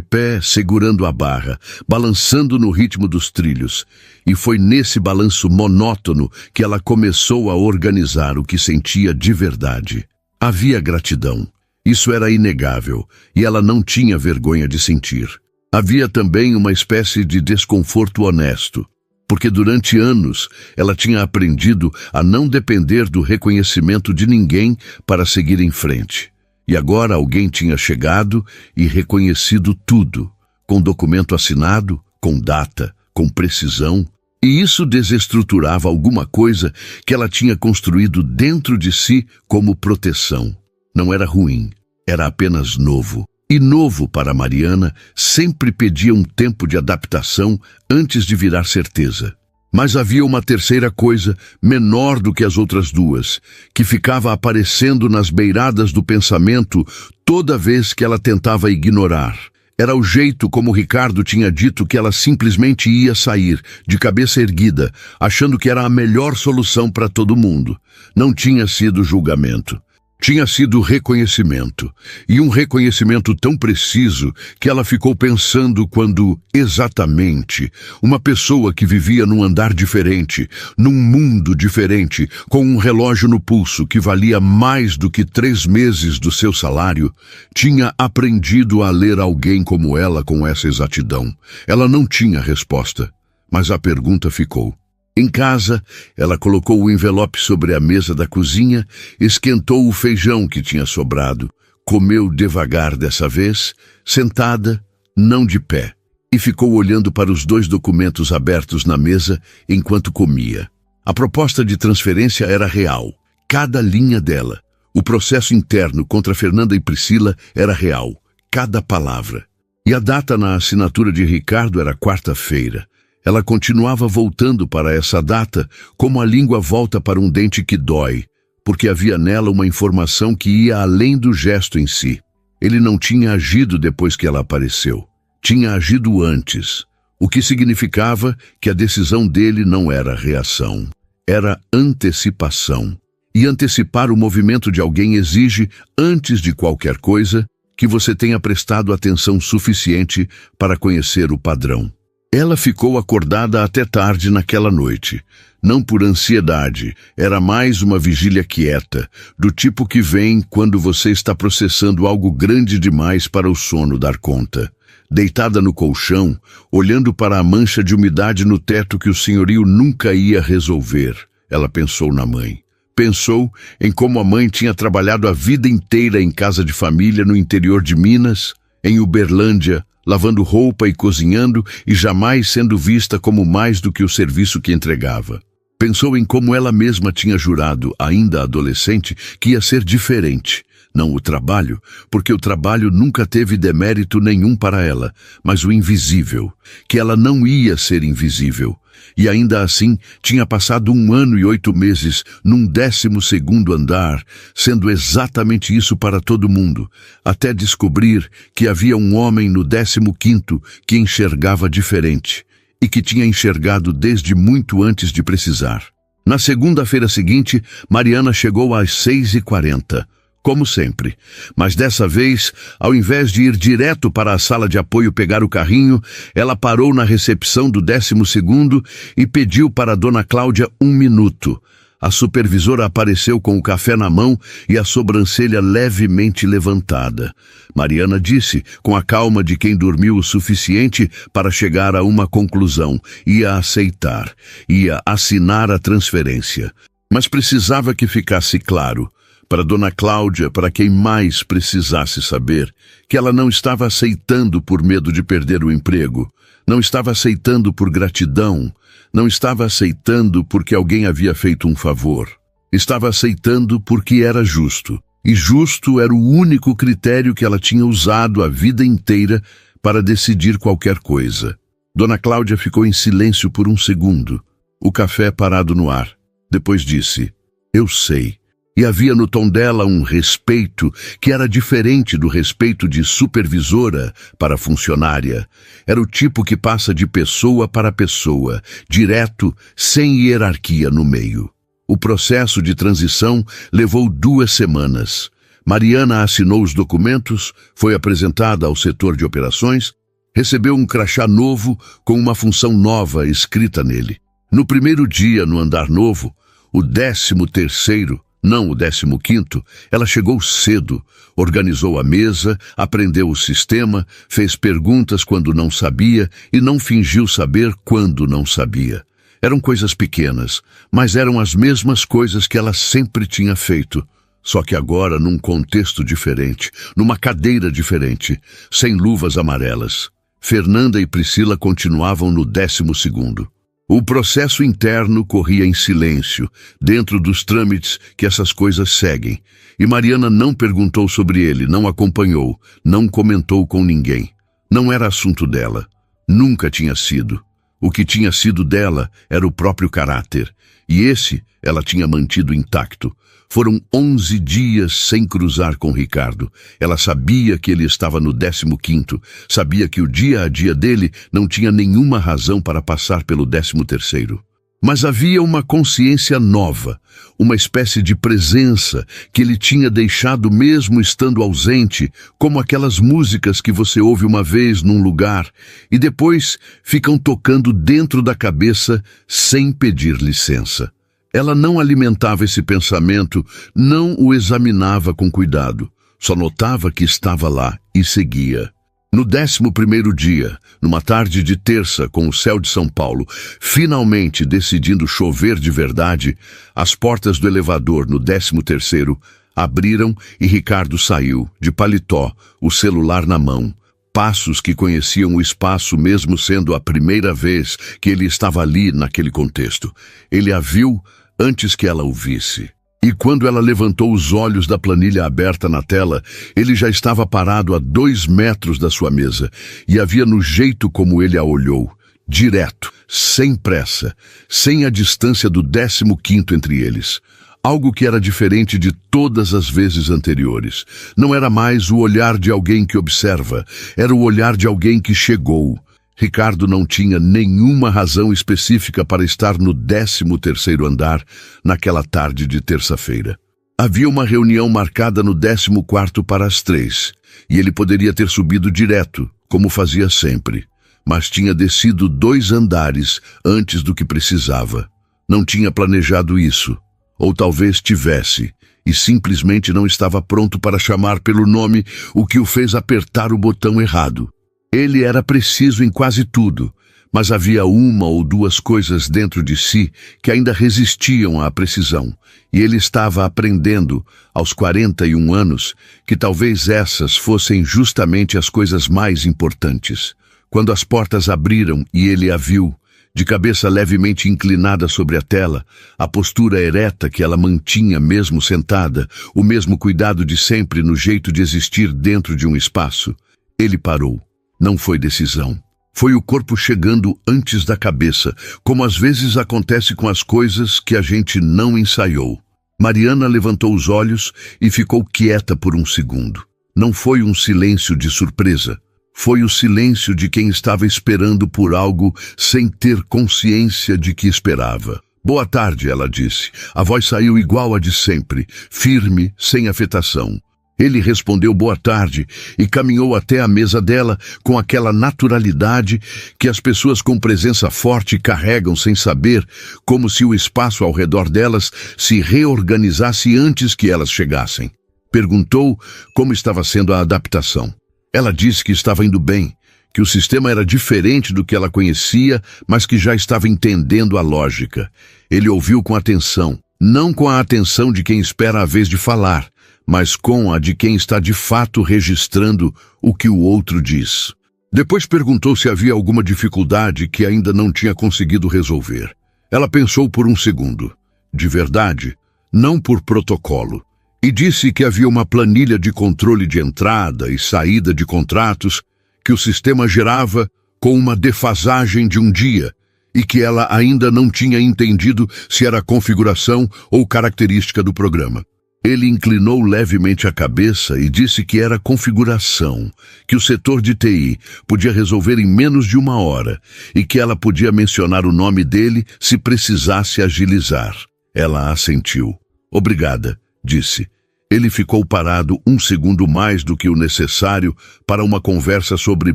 pé, segurando a barra, balançando no ritmo dos trilhos. E foi nesse balanço monótono que ela começou a organizar o que sentia de verdade. Havia gratidão. Isso era inegável, e ela não tinha vergonha de sentir. Havia também uma espécie de desconforto honesto, porque durante anos ela tinha aprendido a não depender do reconhecimento de ninguém para seguir em frente. E agora alguém tinha chegado e reconhecido tudo, com documento assinado, com data, com precisão, e isso desestruturava alguma coisa que ela tinha construído dentro de si como proteção. Não era ruim, era apenas novo. E novo para Mariana sempre pedia um tempo de adaptação antes de virar certeza. Mas havia uma terceira coisa, menor do que as outras duas, que ficava aparecendo nas beiradas do pensamento toda vez que ela tentava ignorar. Era o jeito como Ricardo tinha dito que ela simplesmente ia sair, de cabeça erguida, achando que era a melhor solução para todo mundo. Não tinha sido julgamento. Tinha sido reconhecimento, e um reconhecimento tão preciso que ela ficou pensando quando, exatamente, uma pessoa que vivia num andar diferente, num mundo diferente, com um relógio no pulso que valia mais do que 3 meses do seu salário, tinha aprendido a ler alguém como ela com essa exatidão. Ela não tinha resposta, mas a pergunta ficou. Em casa, ela colocou o envelope sobre a mesa da cozinha, esquentou o feijão que tinha sobrado, comeu devagar dessa vez, sentada, não de pé, e ficou olhando para os 2 documentos abertos na mesa enquanto comia. A proposta de transferência era real, cada linha dela. O processo interno contra Fernanda e Priscila era real, cada palavra. E a data na assinatura de Ricardo era quarta-feira. Ela continuava voltando para essa data como a língua volta para um dente que dói, porque havia nela uma informação que ia além do gesto em si. Ele não tinha agido depois que ela apareceu. Tinha agido antes, o que significava que a decisão dele não era reação, era antecipação. E antecipar o movimento de alguém exige, antes de qualquer coisa, que você tenha prestado atenção suficiente para conhecer o padrão. Ela ficou acordada até tarde naquela noite. Não por ansiedade, era mais uma vigília quieta, do tipo que vem quando você está processando algo grande demais para o sono dar conta. Deitada no colchão, olhando para a mancha de umidade no teto que o senhorio nunca ia resolver, ela pensou na mãe. Pensou em como a mãe tinha trabalhado a vida inteira em casa de família no interior de Minas, em Uberlândia, lavando roupa e cozinhando e jamais sendo vista como mais do que o serviço que entregava. Pensou em como ela mesma tinha jurado, ainda adolescente, que ia ser diferente. Não o trabalho, porque o trabalho nunca teve demérito nenhum para ela, mas o invisível, que ela não ia ser invisível. E ainda assim, tinha passado 1 ano e 8 meses num 12º andar, sendo exatamente isso para todo mundo, até descobrir que havia um homem no 15º que enxergava diferente, e que tinha enxergado desde muito antes de precisar. Na segunda-feira seguinte, Mariana chegou às 6h40. Como sempre, mas dessa vez, ao invés de ir direto para a sala de apoio pegar o carrinho, ela parou na recepção do 12º e pediu para Dona Cláudia 1 minuto. A supervisora apareceu com o café na mão e a sobrancelha levemente levantada. Mariana disse, com a calma de quem dormiu o suficiente para chegar a uma conclusão, ia aceitar, ia assinar a transferência. Mas precisava que ficasse claro, para Dona Cláudia, para quem mais precisasse saber, que ela não estava aceitando por medo de perder o emprego, não estava aceitando por gratidão, não estava aceitando porque alguém havia feito um favor. Estava aceitando porque era justo, e justo era o único critério que ela tinha usado a vida inteira para decidir qualquer coisa. Dona Cláudia ficou em silêncio por 1 segundo. o café parado no ar. Depois disse: "Eu sei." E havia no tom dela um respeito que era diferente do respeito de supervisora para funcionária. Era o tipo que passa de pessoa para pessoa, direto, sem hierarquia no meio. O processo de transição levou 2 semanas. Mariana assinou os documentos, foi apresentada ao setor de operações, recebeu um crachá novo com uma função nova escrita nele. No primeiro dia no andar novo, o 13º, não o 15º, ela chegou cedo, organizou a mesa, aprendeu o sistema, fez perguntas quando não sabia e não fingiu saber quando não sabia. Eram coisas pequenas, mas eram as mesmas coisas que ela sempre tinha feito, só que agora num contexto diferente, numa cadeira diferente, sem luvas amarelas. Fernanda e Priscila continuavam no 12º. O processo interno corria em silêncio, dentro dos trâmites que essas coisas seguem. E Mariana não perguntou sobre ele, não acompanhou, não comentou com ninguém. Não era assunto dela. Nunca tinha sido. O que tinha sido dela era o próprio caráter. E esse ela tinha mantido intacto. Foram 11 dias sem cruzar com Ricardo. Ela sabia que ele estava no 15º, sabia que o dia a dia dele não tinha nenhuma razão para passar pelo 13º. Mas havia uma consciência nova, uma espécie de presença que ele tinha deixado mesmo estando ausente, como aquelas músicas que você ouve uma vez num lugar e depois ficam tocando dentro da cabeça sem pedir licença. Ela não alimentava esse pensamento, não o examinava com cuidado. Só notava que estava lá e seguia. No 11º dia, numa tarde de terça com o céu de São Paulo, finalmente decidindo chover de verdade, as portas do elevador no 13º abriram e Ricardo saiu, de paletó, o celular na mão. Passos que conheciam o espaço mesmo sendo a primeira vez que ele estava ali naquele contexto. Ele a viu antes que ela o visse. E quando ela levantou os olhos da planilha aberta na tela, ele já estava parado a 2 metros da sua mesa, e havia no jeito como ele a olhou, direto, sem pressa, sem a distância do 15º entre eles. Algo que era diferente de todas as vezes anteriores. Não era mais o olhar de alguém que observa, era o olhar de alguém que chegou. Ricardo não tinha nenhuma razão específica para estar no 13º andar naquela tarde de terça-feira. Havia uma reunião marcada no 14º para as 3, e ele poderia ter subido direto, como fazia sempre, mas tinha descido 2 andares antes do que precisava. Não tinha planejado isso, ou talvez tivesse, e simplesmente não estava pronto para chamar pelo nome, o que o fez apertar o botão errado. Ele era preciso em quase tudo, mas havia 1 ou 2 coisas dentro de si que ainda resistiam à precisão, e ele estava aprendendo, aos 41 anos, que talvez essas fossem justamente as coisas mais importantes. Quando as portas abriram e ele a viu, de cabeça levemente inclinada sobre a tela, a postura ereta que ela mantinha mesmo sentada, o mesmo cuidado de sempre no jeito de existir dentro de um espaço, ele parou. Não foi decisão. Foi o corpo chegando antes da cabeça, como às vezes acontece com as coisas que a gente não ensaiou. Mariana levantou os olhos e ficou quieta por um segundo. Não foi um silêncio de surpresa. Foi o silêncio de quem estava esperando por algo sem ter consciência de que esperava. "Boa tarde", ela disse. A voz saiu igual a de sempre, firme, sem afetação. Ele respondeu boa tarde e caminhou até a mesa dela com aquela naturalidade que as pessoas com presença forte carregam sem saber, como se o espaço ao redor delas se reorganizasse antes que elas chegassem. Perguntou como estava sendo a adaptação. Ela disse que estava indo bem, que o sistema era diferente do que ela conhecia, mas que já estava entendendo a lógica. Ele ouviu com atenção, não com a atenção de quem espera a vez de falar, mas com a de quem está de fato registrando o que o outro diz. Depois perguntou se havia alguma dificuldade que ainda não tinha conseguido resolver. Ela pensou por um segundo. De verdade, não por protocolo. E disse que havia uma planilha de controle de entrada e saída de contratos que o sistema gerava com uma defasagem de um dia e que ela ainda não tinha entendido se era configuração ou característica do programa. Ele inclinou levemente a cabeça e disse que era configuração, que o setor de TI podia resolver em menos de 1 hora e que ela podia mencionar o nome dele se precisasse agilizar. Ela assentiu. Obrigada, disse. Ele ficou parado 1 segundo mais do que o necessário para uma conversa sobre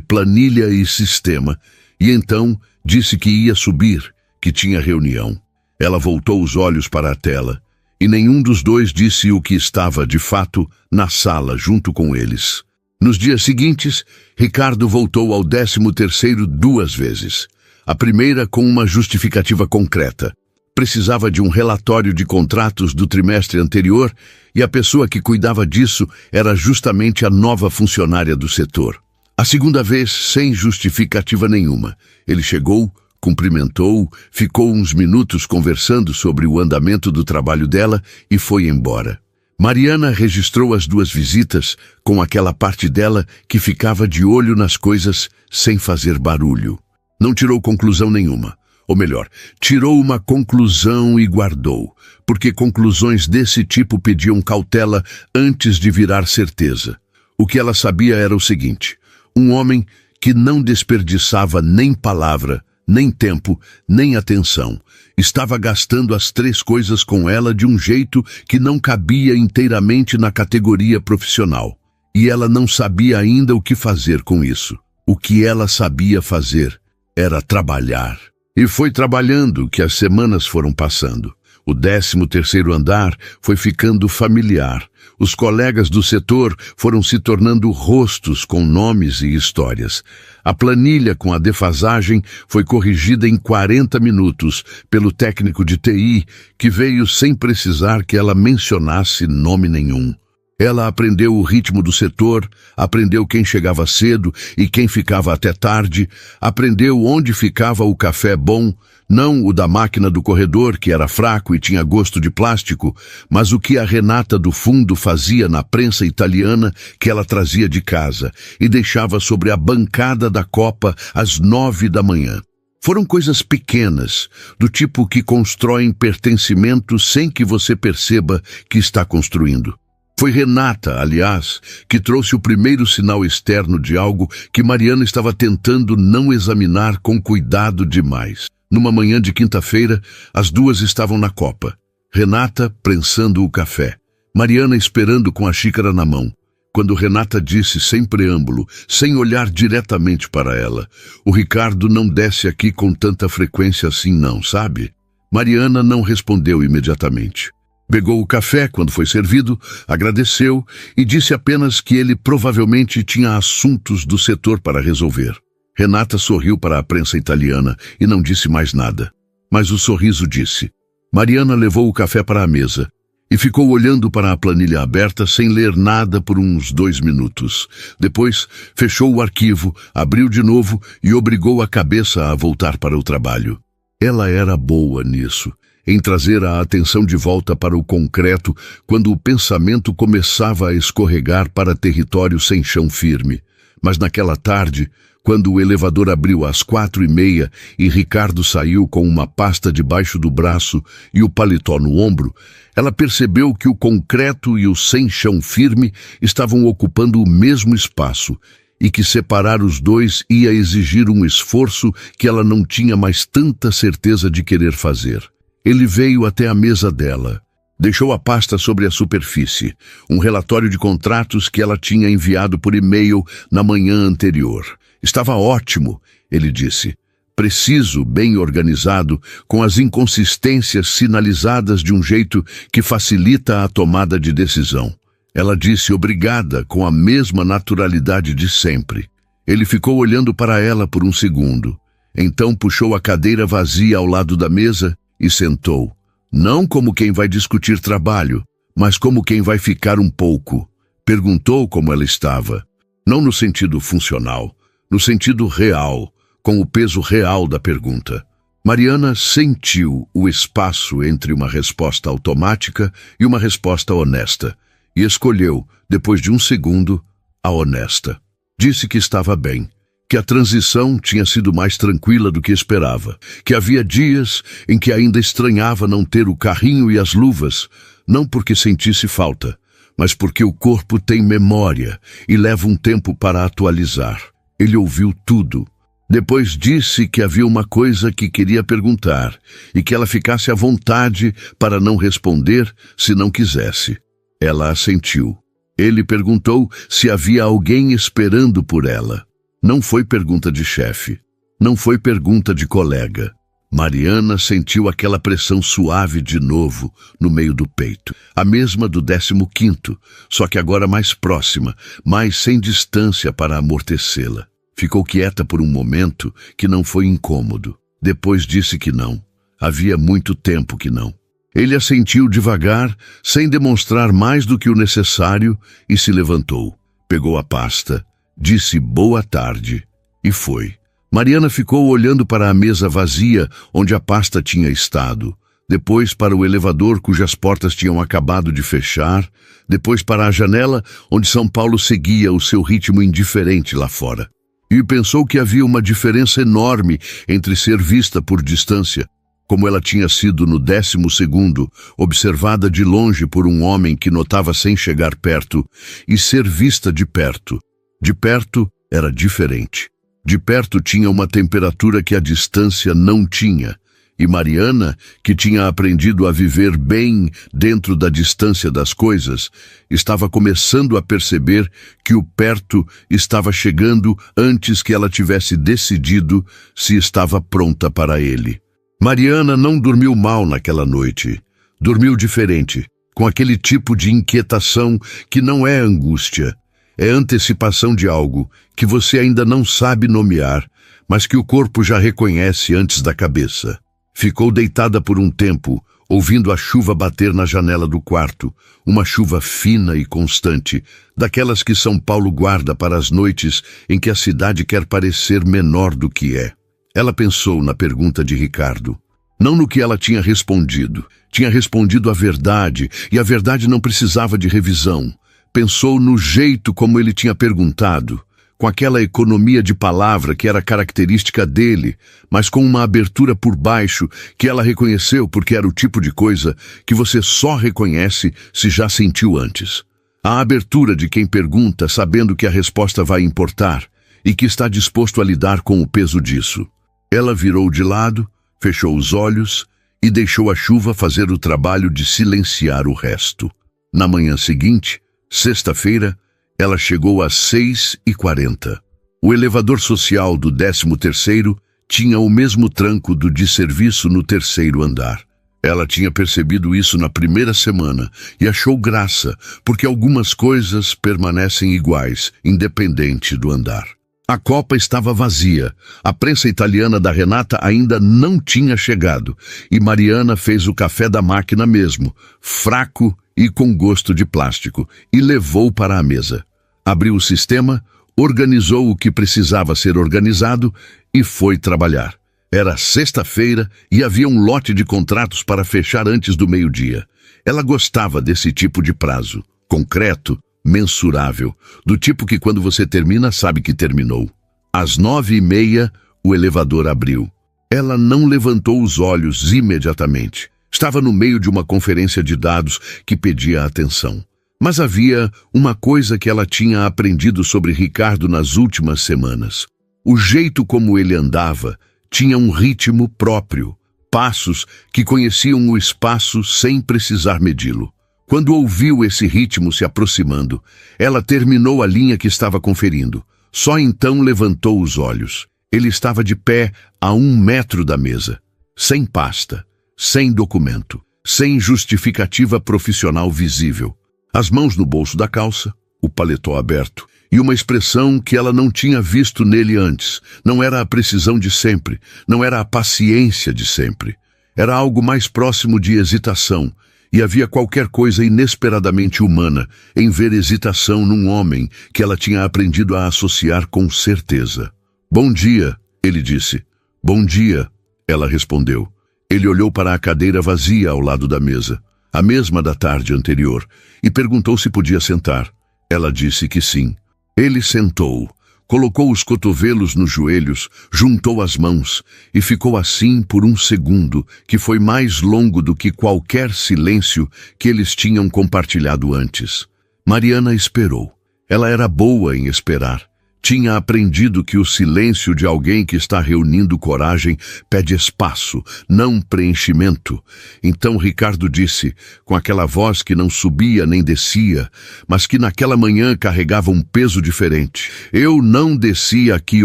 planilha e sistema, e então disse que ia subir, que tinha reunião. Ela voltou os olhos para a tela, e nenhum dos dois disse o que estava, de fato, na sala junto com eles. Nos dias seguintes, Ricardo voltou ao 13º 2 vezes. A primeira com uma justificativa concreta. Precisava de um relatório de contratos do trimestre anterior e a pessoa que cuidava disso era justamente a nova funcionária do setor. A segunda vez, sem justificativa nenhuma. Ele chegou, cumprimentou, ficou uns minutos conversando sobre o andamento do trabalho dela e foi embora. Mariana registrou as 2 visitas com aquela parte dela que ficava de olho nas coisas sem fazer barulho. Não tirou conclusão nenhuma. Ou melhor, tirou uma conclusão e guardou, porque conclusões desse tipo pediam cautela antes de virar certeza. O que ela sabia era o seguinte: um homem que não desperdiçava nem palavra, nem tempo, nem atenção, estava gastando as 3 coisas com ela de um jeito que não cabia inteiramente na categoria profissional. E ela não sabia ainda o que fazer com isso. O que ela sabia fazer era trabalhar. E foi trabalhando que as semanas foram passando. O 13º andar foi ficando familiar. Os colegas do setor foram se tornando rostos com nomes e histórias. A planilha com a defasagem foi corrigida em 40 minutos pelo técnico de TI, que veio sem precisar que ela mencionasse nome nenhum. Ela aprendeu o ritmo do setor, aprendeu quem chegava cedo e quem ficava até tarde, aprendeu onde ficava o café bom, não o da máquina do corredor, que era fraco e tinha gosto de plástico, mas o que a Renata do fundo fazia na prensa italiana que ela trazia de casa e deixava sobre a bancada da copa às 9 da manhã. Foram coisas pequenas, do tipo que constroem pertencimento sem que você perceba que está construindo. Foi Renata, aliás, que trouxe o primeiro sinal externo de algo que Mariana estava tentando não examinar com cuidado demais. Numa manhã de quinta-feira, as 2 estavam na copa. Renata prensando o café, Mariana esperando com a xícara na mão. Quando Renata disse sem preâmbulo, sem olhar diretamente para ela: "O Ricardo não desce aqui com tanta frequência assim não, sabe?" Mariana não respondeu imediatamente. Pegou o café quando foi servido, agradeceu e disse apenas que ele provavelmente tinha assuntos do setor para resolver. Renata sorriu para a prensa italiana e não disse mais nada. Mas o sorriso disse. Mariana levou o café para a mesa e ficou olhando para a planilha aberta sem ler nada por uns 2 minutos. Depois, fechou o arquivo, abriu de novo e obrigou a cabeça a voltar para o trabalho. Ela era boa nisso, em trazer a atenção de volta para o concreto quando o pensamento começava a escorregar para território sem chão firme. Mas naquela tarde, quando o elevador abriu às 4h30 e Ricardo saiu com uma pasta debaixo do braço e o paletó no ombro, ela percebeu que o concreto e o sem chão firme estavam ocupando o mesmo espaço e que separar os dois ia exigir um esforço que ela não tinha mais tanta certeza de querer fazer. Ele veio até a mesa dela. Deixou a pasta sobre a superfície, um relatório de contratos que ela tinha enviado por e-mail na manhã anterior. Estava ótimo, ele disse. Preciso, bem organizado, com as inconsistências sinalizadas de um jeito que facilita a tomada de decisão. Ela disse obrigada com a mesma naturalidade de sempre. Ele ficou olhando para ela por um segundo. Então puxou a cadeira vazia ao lado da mesa e sentou, não como quem vai discutir trabalho, mas como quem vai ficar um pouco. Perguntou como ela estava, não no sentido funcional, no sentido real, com o peso real da pergunta. Mariana sentiu o espaço entre uma resposta automática e uma resposta honesta, e escolheu, depois de um segundo, a honesta. Disse que estava bem, que a transição tinha sido mais tranquila do que esperava, que havia dias em que ainda estranhava não ter o carrinho e as luvas, não porque sentisse falta, mas porque o corpo tem memória e leva um tempo para atualizar. Ele ouviu tudo. Depois disse que havia uma coisa que queria perguntar e que ela ficasse à vontade para não responder se não quisesse. Ela assentiu. Ele perguntou se havia alguém esperando por ela. Não foi pergunta de chefe. Não foi pergunta de colega. Mariana sentiu aquela pressão suave de novo no meio do peito. A mesma do 15º, só que agora mais próxima, mas sem distância para amortecê-la. Ficou quieta por um momento que não foi incômodo. Depois disse que não. Havia muito tempo que não. Ele assentiu devagar, sem demonstrar mais do que o necessário, e se levantou. Pegou a pasta, disse boa tarde e foi. Mariana ficou olhando para a mesa vazia onde a pasta tinha estado, depois para o elevador cujas portas tinham acabado de fechar, depois para a janela onde São Paulo seguia o seu ritmo indiferente lá fora. E pensou que havia uma diferença enorme entre ser vista por distância, como ela tinha sido no 12º, observada de longe por um homem que notava sem chegar perto, e ser vista de perto. De perto era diferente. De perto tinha uma temperatura que a distância não tinha, e Mariana, que tinha aprendido a viver bem dentro da distância das coisas, estava começando a perceber que o perto estava chegando antes que ela tivesse decidido se estava pronta para ele. Mariana não dormiu mal naquela noite. Dormiu diferente, com aquele tipo de inquietação que não é angústia. É antecipação de algo que você ainda não sabe nomear, mas que o corpo já reconhece antes da cabeça. Ficou deitada por um tempo, ouvindo a chuva bater na janela do quarto, uma chuva fina e constante, daquelas que São Paulo guarda para as noites em que a cidade quer parecer menor do que é. Ela pensou na pergunta de Ricardo. Não no que ela tinha respondido. Tinha respondido a verdade, e a verdade não precisava de revisão. Pensou no jeito como ele tinha perguntado, com aquela economia de palavra que era característica dele, mas com uma abertura por baixo que ela reconheceu porque era o tipo de coisa que você só reconhece se já sentiu antes. A abertura de quem pergunta sabendo que a resposta vai importar e que está disposto a lidar com o peso disso. Ela virou de lado, fechou os olhos e deixou a chuva fazer o trabalho de silenciar o resto. Na manhã seguinte, sexta-feira, ela chegou às 6h40. O elevador social do 13º tinha o mesmo tranco do de serviço no 3º andar. Ela tinha percebido isso na primeira semana e achou graça, porque algumas coisas permanecem iguais, independente do andar. A copa estava vazia, a prensa italiana da Renata ainda não tinha chegado, e Mariana fez o café da máquina mesmo, fraco e com gosto de plástico, e levou para a mesa. Abriu o sistema, organizou o que precisava ser organizado e foi trabalhar. Era sexta-feira e havia um lote de contratos para fechar antes do meio-dia. Ela gostava desse tipo de prazo, concreto, mensurável, do tipo que quando você termina sabe que terminou. Às 9h30, o elevador abriu. Ela não levantou os olhos imediatamente. Estava no meio de uma conferência de dados que pedia atenção. Mas havia uma coisa que ela tinha aprendido sobre Ricardo nas últimas semanas. O jeito como ele andava tinha um ritmo próprio, passos que conheciam o espaço sem precisar medi-lo. Quando ouviu esse ritmo se aproximando, ela terminou a linha que estava conferindo. Só então levantou os olhos. Ele estava de pé a 1 metro da mesa, sem pasta, sem documento, sem justificativa profissional visível. As mãos no bolso da calça, o paletó aberto, e uma expressão que ela não tinha visto nele antes. Não era a precisão de sempre, não era a paciência de sempre. Era algo mais próximo de hesitação, e havia qualquer coisa inesperadamente humana em ver hesitação num homem que ela tinha aprendido a associar com certeza. "Bom dia", ele disse. "Bom dia", ela respondeu. Ele olhou para a cadeira vazia ao lado da mesa, a mesma da tarde anterior, e perguntou se podia sentar. Ela disse que sim. Ele sentou, Colocou os cotovelos nos joelhos, juntou as mãos e ficou assim por um segundo, que foi mais longo do que qualquer silêncio que eles tinham compartilhado antes. Mariana esperou. Ela era boa em esperar. Tinha aprendido que o silêncio de alguém que está reunindo coragem pede espaço, não preenchimento. Então Ricardo disse, com aquela voz que não subia nem descia, mas que naquela manhã carregava um peso diferente: eu não desci aqui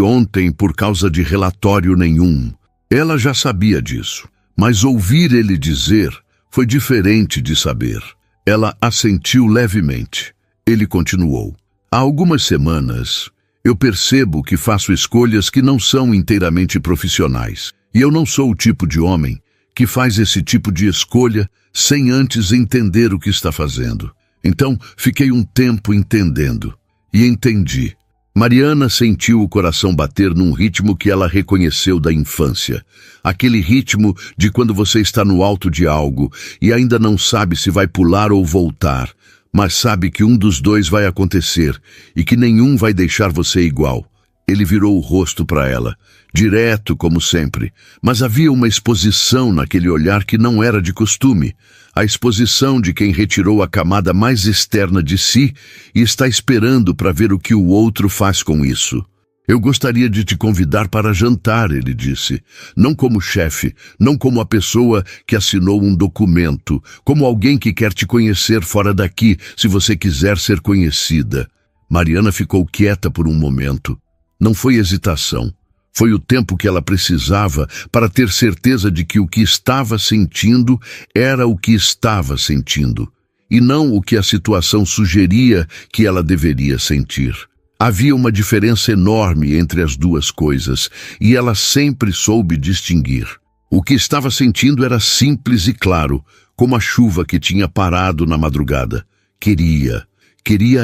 ontem por causa de relatório nenhum. Ela já sabia disso, mas ouvir ele dizer foi diferente de saber. Ela assentiu levemente. Ele continuou. Há algumas semanas, eu percebo que faço escolhas que não são inteiramente profissionais. E eu não sou o tipo de homem que faz esse tipo de escolha sem antes entender o que está fazendo. Então, fiquei um tempo entendendo. E entendi. Mariana sentiu o coração bater num ritmo que ela reconheceu da infância. Aquele ritmo de quando você está no alto de algo e ainda não sabe se vai pular ou voltar, mas sabe que um dos dois vai acontecer e que nenhum vai deixar você igual. Ele virou o rosto para ela, direto como sempre, mas havia uma exposição naquele olhar que não era de costume, a exposição de quem retirou a camada mais externa de si e está esperando para ver o que o outro faz com isso. Eu gostaria de te convidar para jantar, ele disse. Não como chefe, não como a pessoa que assinou um documento, como alguém que quer te conhecer fora daqui, se você quiser ser conhecida. Mariana ficou quieta por um momento. Não foi hesitação. Foi o tempo que ela precisava para ter certeza de que o que estava sentindo era o que estava sentindo, e não o que a situação sugeria que ela deveria sentir. Havia uma diferença enorme entre as duas coisas, e ela sempre soube distinguir. O que estava sentindo era simples e claro, como a chuva que tinha parado na madrugada. Queria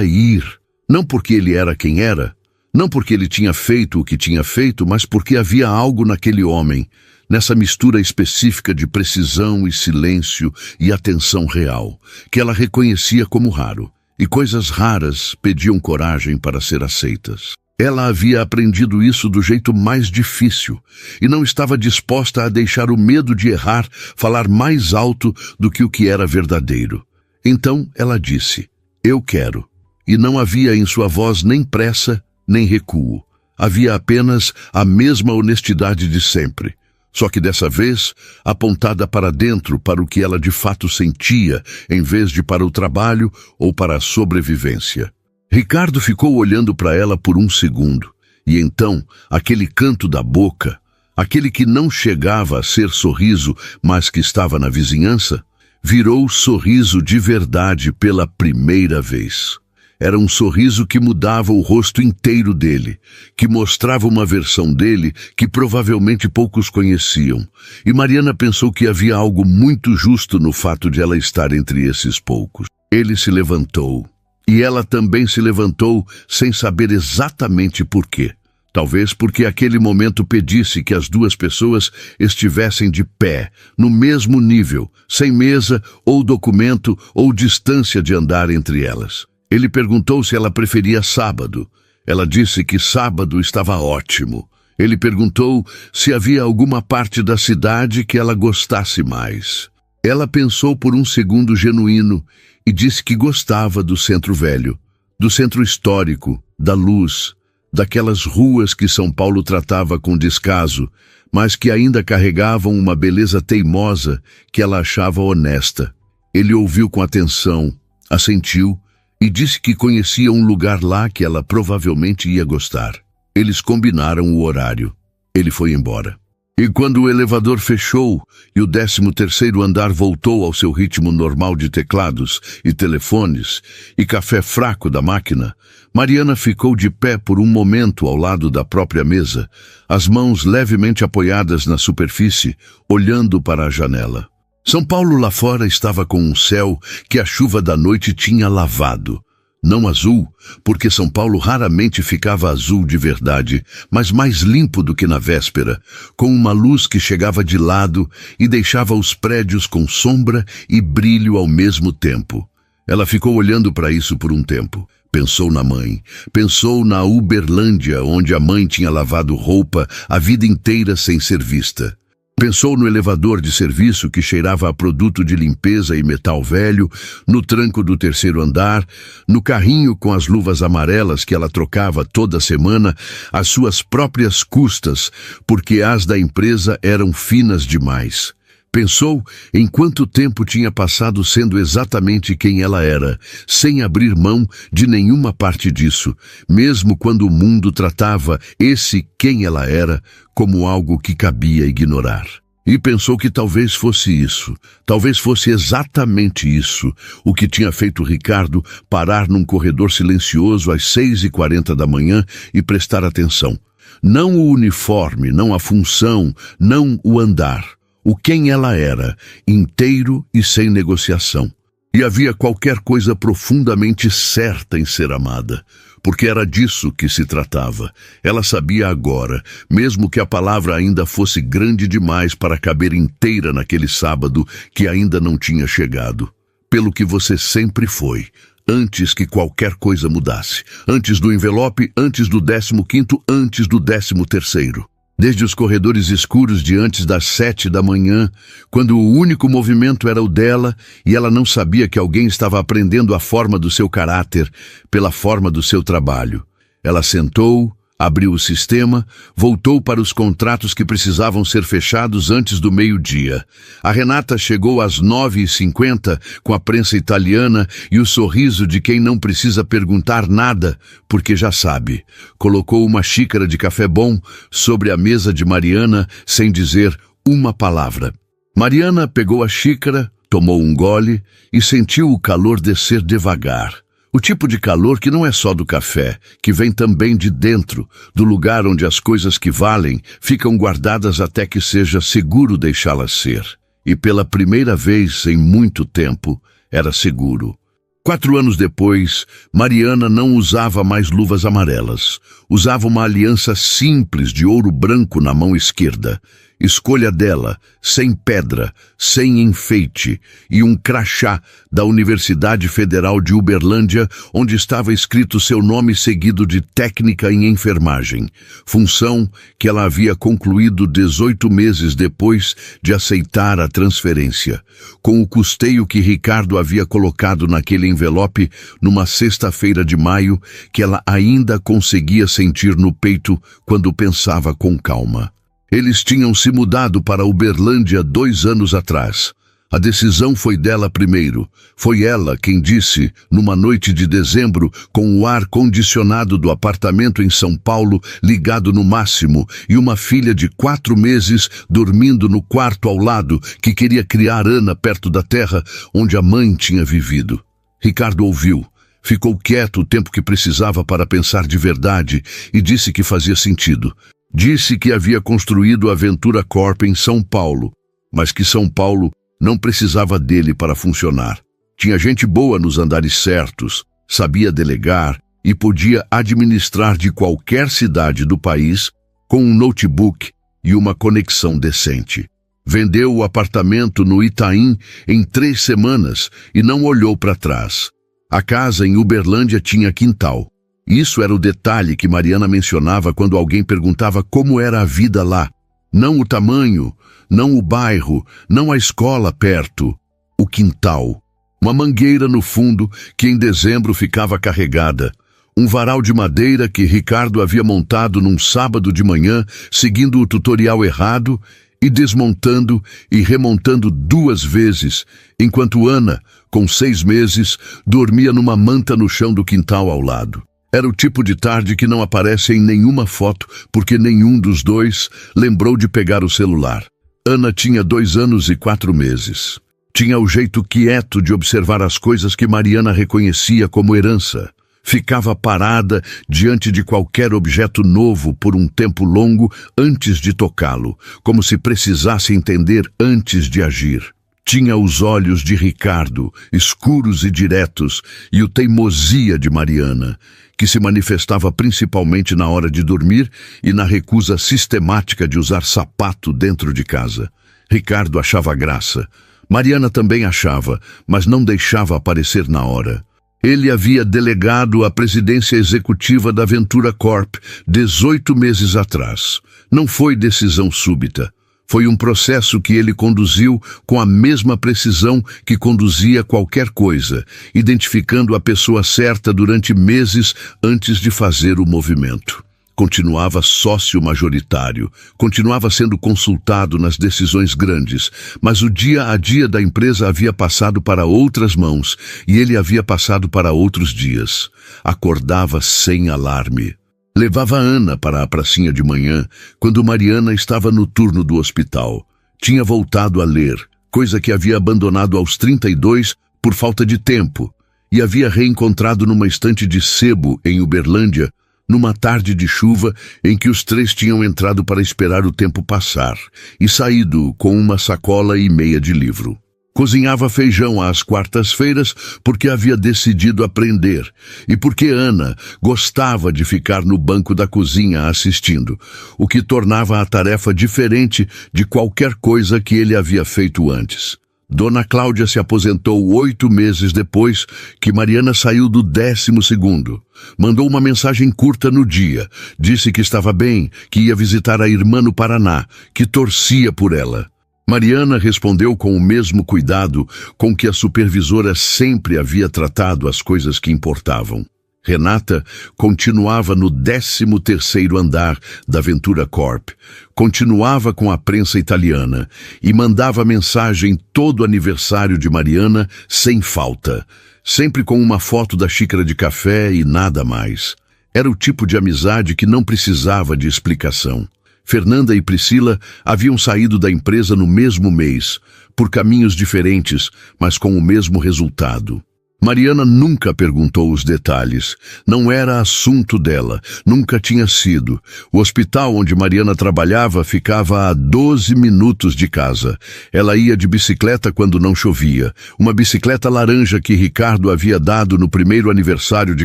ir, não porque ele era quem era, não porque ele tinha feito o que tinha feito, mas porque havia algo naquele homem, nessa mistura específica de precisão e silêncio e atenção real, que ela reconhecia como raro. E coisas raras pediam coragem para ser aceitas. Ela havia aprendido isso do jeito mais difícil e não estava disposta a deixar o medo de errar falar mais alto do que o que era verdadeiro. Então ela disse, eu quero. E não havia em sua voz nem pressa, nem recuo. Havia apenas a mesma honestidade de sempre. Só que dessa vez, apontada para dentro, para o que ela de fato sentia, em vez de para o trabalho ou para a sobrevivência. Ricardo ficou olhando para ela por um segundo, e então, aquele canto da boca, aquele que não chegava a ser sorriso, mas que estava na vizinhança, virou sorriso de verdade pela primeira vez. Era um sorriso que mudava o rosto inteiro dele, que mostrava uma versão dele que provavelmente poucos conheciam. E Mariana pensou que havia algo muito justo no fato de ela estar entre esses poucos. Ele se levantou, e ela também se levantou sem saber exatamente por quê. Talvez porque aquele momento pedisse que as duas pessoas estivessem de pé, no mesmo nível, sem mesa ou documento ou distância de andar entre elas. Ele perguntou se ela preferia sábado. Ela disse que sábado estava ótimo. Ele perguntou se havia alguma parte da cidade que ela gostasse mais. Ela pensou por um segundo genuíno e disse que gostava do centro velho, do centro histórico, da luz, daquelas ruas que São Paulo tratava com descaso, mas que ainda carregavam uma beleza teimosa que ela achava honesta. Ele ouviu com atenção, assentiu, e disse que conhecia um lugar lá que ela provavelmente ia gostar. Eles combinaram o horário. Ele foi embora. E quando o elevador fechou e o 13º andar voltou ao seu ritmo normal de teclados e telefones e café fraco da máquina, Mariana ficou de pé por um momento ao lado da própria mesa, as mãos levemente apoiadas na superfície, olhando para a janela. São Paulo lá fora estava com um céu que a chuva da noite tinha lavado. Não azul, porque São Paulo raramente ficava azul de verdade, mas mais limpo do que na véspera, com uma luz que chegava de lado e deixava os prédios com sombra e brilho ao mesmo tempo. Ela ficou olhando para isso por um tempo. Pensou na mãe, pensou na Uberlândia, onde a mãe tinha lavado roupa a vida inteira sem ser vista. Pensou no elevador de serviço que cheirava a produto de limpeza e metal velho, no tranco do terceiro andar, no carrinho com as luvas amarelas que ela trocava toda semana às suas próprias custas, porque as da empresa eram finas demais. Pensou em quanto tempo tinha passado sendo exatamente quem ela era, sem abrir mão de nenhuma parte disso, mesmo quando o mundo tratava esse quem ela era como algo que cabia ignorar. E pensou que talvez fosse isso, talvez fosse exatamente isso, o que tinha feito Ricardo parar num corredor silencioso às 6h40 da manhã e prestar atenção. Não o uniforme, não a função, não o andar. O quem ela era, inteiro e sem negociação. E havia qualquer coisa profundamente certa em ser amada, porque era disso que se tratava. Ela sabia agora, mesmo que a palavra ainda fosse grande demais para caber inteira naquele sábado que ainda não tinha chegado. Pelo que você sempre foi, antes que qualquer coisa mudasse. Antes do envelope, antes do 15º, antes do 13º. Desde os corredores escuros de antes das 7 da manhã, quando o único movimento era o dela e ela não sabia que alguém estava aprendendo a forma do seu caráter pela forma do seu trabalho. Ela sentou, abriu o sistema, voltou para os contratos que precisavam ser fechados antes do meio-dia. A Renata chegou às 9h50 com a prensa italiana e o sorriso de quem não precisa perguntar nada, porque já sabe. Colocou uma xícara de café bom sobre a mesa de Mariana sem dizer uma palavra. Mariana pegou a xícara, tomou um gole e sentiu o calor descer devagar. O tipo de calor que não é só do café, que vem também de dentro, do lugar onde as coisas que valem ficam guardadas até que seja seguro deixá-las ser. E pela primeira vez em muito tempo, era seguro. 4 anos depois, Mariana não usava mais luvas amarelas. Usava uma aliança simples de ouro branco na mão esquerda. Escolha dela, sem pedra, sem enfeite, e um crachá da Universidade Federal de Uberlândia, onde estava escrito seu nome seguido de técnica em enfermagem, função que ela havia concluído 18 meses depois de aceitar a transferência, com o custeio que Ricardo havia colocado naquele envelope numa sexta-feira de maio que ela ainda conseguia sentir no peito quando pensava com calma. Eles tinham se mudado para Uberlândia 2 anos atrás. A decisão foi dela primeiro. Foi ela quem disse, numa noite de dezembro, com o ar-condicionado do apartamento em São Paulo ligado no máximo e uma filha de 4 meses dormindo no quarto ao lado, que queria criar Ana perto da terra onde a mãe tinha vivido. Ricardo ouviu. Ficou quieto o tempo que precisava para pensar de verdade e disse que fazia sentido. Disse que havia construído a Ventura Corp em São Paulo, mas que São Paulo não precisava dele para funcionar. Tinha gente boa nos andares certos, sabia delegar e podia administrar de qualquer cidade do país com um notebook e uma conexão decente. Vendeu o apartamento no Itaim em 3 semanas e não olhou para trás. A casa em Uberlândia tinha quintal. Isso era o detalhe que Mariana mencionava quando alguém perguntava como era a vida lá. Não o tamanho, não o bairro, não a escola perto. O quintal. Uma mangueira no fundo que em dezembro ficava carregada. Um varal de madeira que Ricardo havia montado num sábado de manhã, seguindo o tutorial errado e desmontando e remontando 2 vezes, enquanto Ana, com 6 meses, dormia numa manta no chão do quintal ao lado. Era o tipo de tarde que não aparece em nenhuma foto, porque nenhum dos dois lembrou de pegar o celular. Ana tinha 2 anos e 4 meses. Tinha o jeito quieto de observar as coisas que Mariana reconhecia como herança. Ficava parada diante de qualquer objeto novo por um tempo longo antes de tocá-lo, como se precisasse entender antes de agir. Tinha os olhos de Ricardo, escuros e diretos, e o teimosia de Mariana, que se manifestava principalmente na hora de dormir e na recusa sistemática de usar sapato dentro de casa. Ricardo achava graça, Mariana também achava, mas não deixava aparecer na hora. Ele havia delegado a presidência executiva da Ventura Corp 18 meses atrás. Não foi decisão súbita. Foi um processo que ele conduziu com a mesma precisão que conduzia qualquer coisa, identificando a pessoa certa durante meses antes de fazer o movimento. Continuava sócio majoritário, continuava sendo consultado nas decisões grandes, mas o dia a dia da empresa havia passado para outras mãos e ele havia passado para outros dias. Acordava sem alarme. Levava Ana para a pracinha de manhã, quando Mariana estava no turno do hospital. Tinha voltado a ler, coisa que havia abandonado aos 32 por falta de tempo, e havia reencontrado numa estante de sebo em Uberlândia, numa tarde de chuva em que os três tinham entrado para esperar o tempo passar e saído com uma sacola e meia de livro. Cozinhava feijão às quartas-feiras porque havia decidido aprender e porque Ana gostava de ficar no banco da cozinha assistindo, o que tornava a tarefa diferente de qualquer coisa que ele havia feito antes. Dona Cláudia se aposentou 8 meses depois que Mariana saiu do 12º. Mandou uma mensagem curta no dia. Disse que estava bem, que ia visitar a irmã no Paraná, que torcia por ela. Mariana respondeu com o mesmo cuidado com que a supervisora sempre havia tratado as coisas que importavam. Renata continuava no 13º andar da Ventura Corp, continuava com a prensa italiana e mandava mensagem todo aniversário de Mariana sem falta, sempre com uma foto da xícara de café e nada mais. Era o tipo de amizade que não precisava de explicação. Fernanda e Priscila haviam saído da empresa no mesmo mês, por caminhos diferentes, mas com o mesmo resultado. Mariana nunca perguntou os detalhes. Não era assunto dela, nunca tinha sido. O hospital onde Mariana trabalhava ficava a 12 minutos de casa. Ela ia de bicicleta quando não chovia. Uma bicicleta laranja que Ricardo havia dado no primeiro aniversário de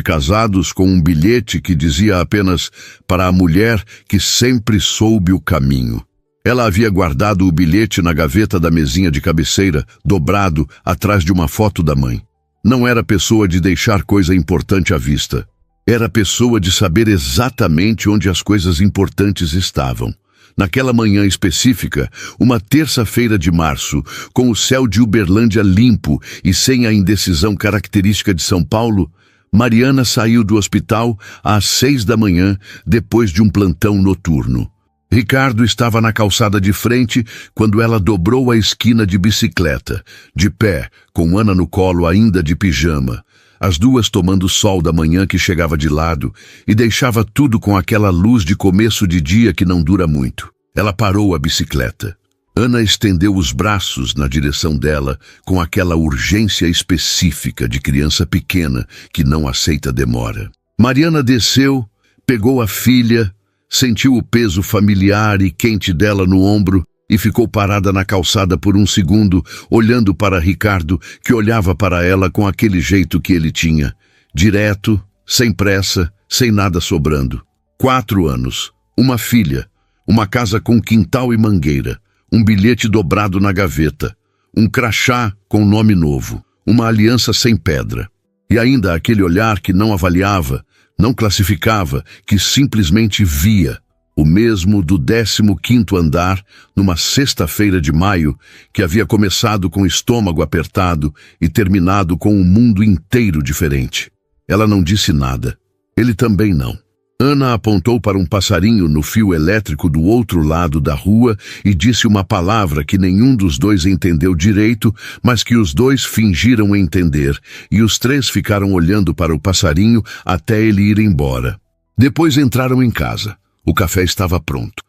casados com um bilhete que dizia apenas para a mulher que sempre soube o caminho. Ela havia guardado o bilhete na gaveta da mesinha de cabeceira, dobrado atrás de uma foto da mãe. Não era pessoa de deixar coisa importante à vista. Era pessoa de saber exatamente onde as coisas importantes estavam. Naquela manhã específica, uma terça-feira de março, com o céu de Uberlândia limpo e sem a indecisão característica de São Paulo, Mariana saiu do hospital às 6 da manhã, depois de um plantão noturno. Ricardo estava na calçada de frente quando ela dobrou a esquina de bicicleta, de pé, com Ana no colo ainda de pijama, as duas tomando sol da manhã que chegava de lado e deixava tudo com aquela luz de começo de dia que não dura muito. Ela parou a bicicleta. Ana estendeu os braços na direção dela com aquela urgência específica de criança pequena que não aceita demora. Mariana desceu, pegou a filha, sentiu o peso familiar e quente dela no ombro e ficou parada na calçada por um segundo, olhando para Ricardo, que olhava para ela com aquele jeito que ele tinha, direto, sem pressa, sem nada sobrando. 4 anos, uma filha, uma casa com quintal e mangueira, um bilhete dobrado na gaveta, um crachá com nome novo, uma aliança sem pedra. E ainda aquele olhar que não avaliava, não classificava, que simplesmente via, o mesmo do 15º andar, numa sexta-feira de maio, que havia começado com o estômago apertado e terminado com um mundo inteiro diferente. Ela não disse nada. Ele também não. Ana apontou para um passarinho no fio elétrico do outro lado da rua e disse uma palavra que nenhum dos dois entendeu direito, mas que os dois fingiram entender, e os três ficaram olhando para o passarinho até ele ir embora. Depois entraram em casa. O café estava pronto.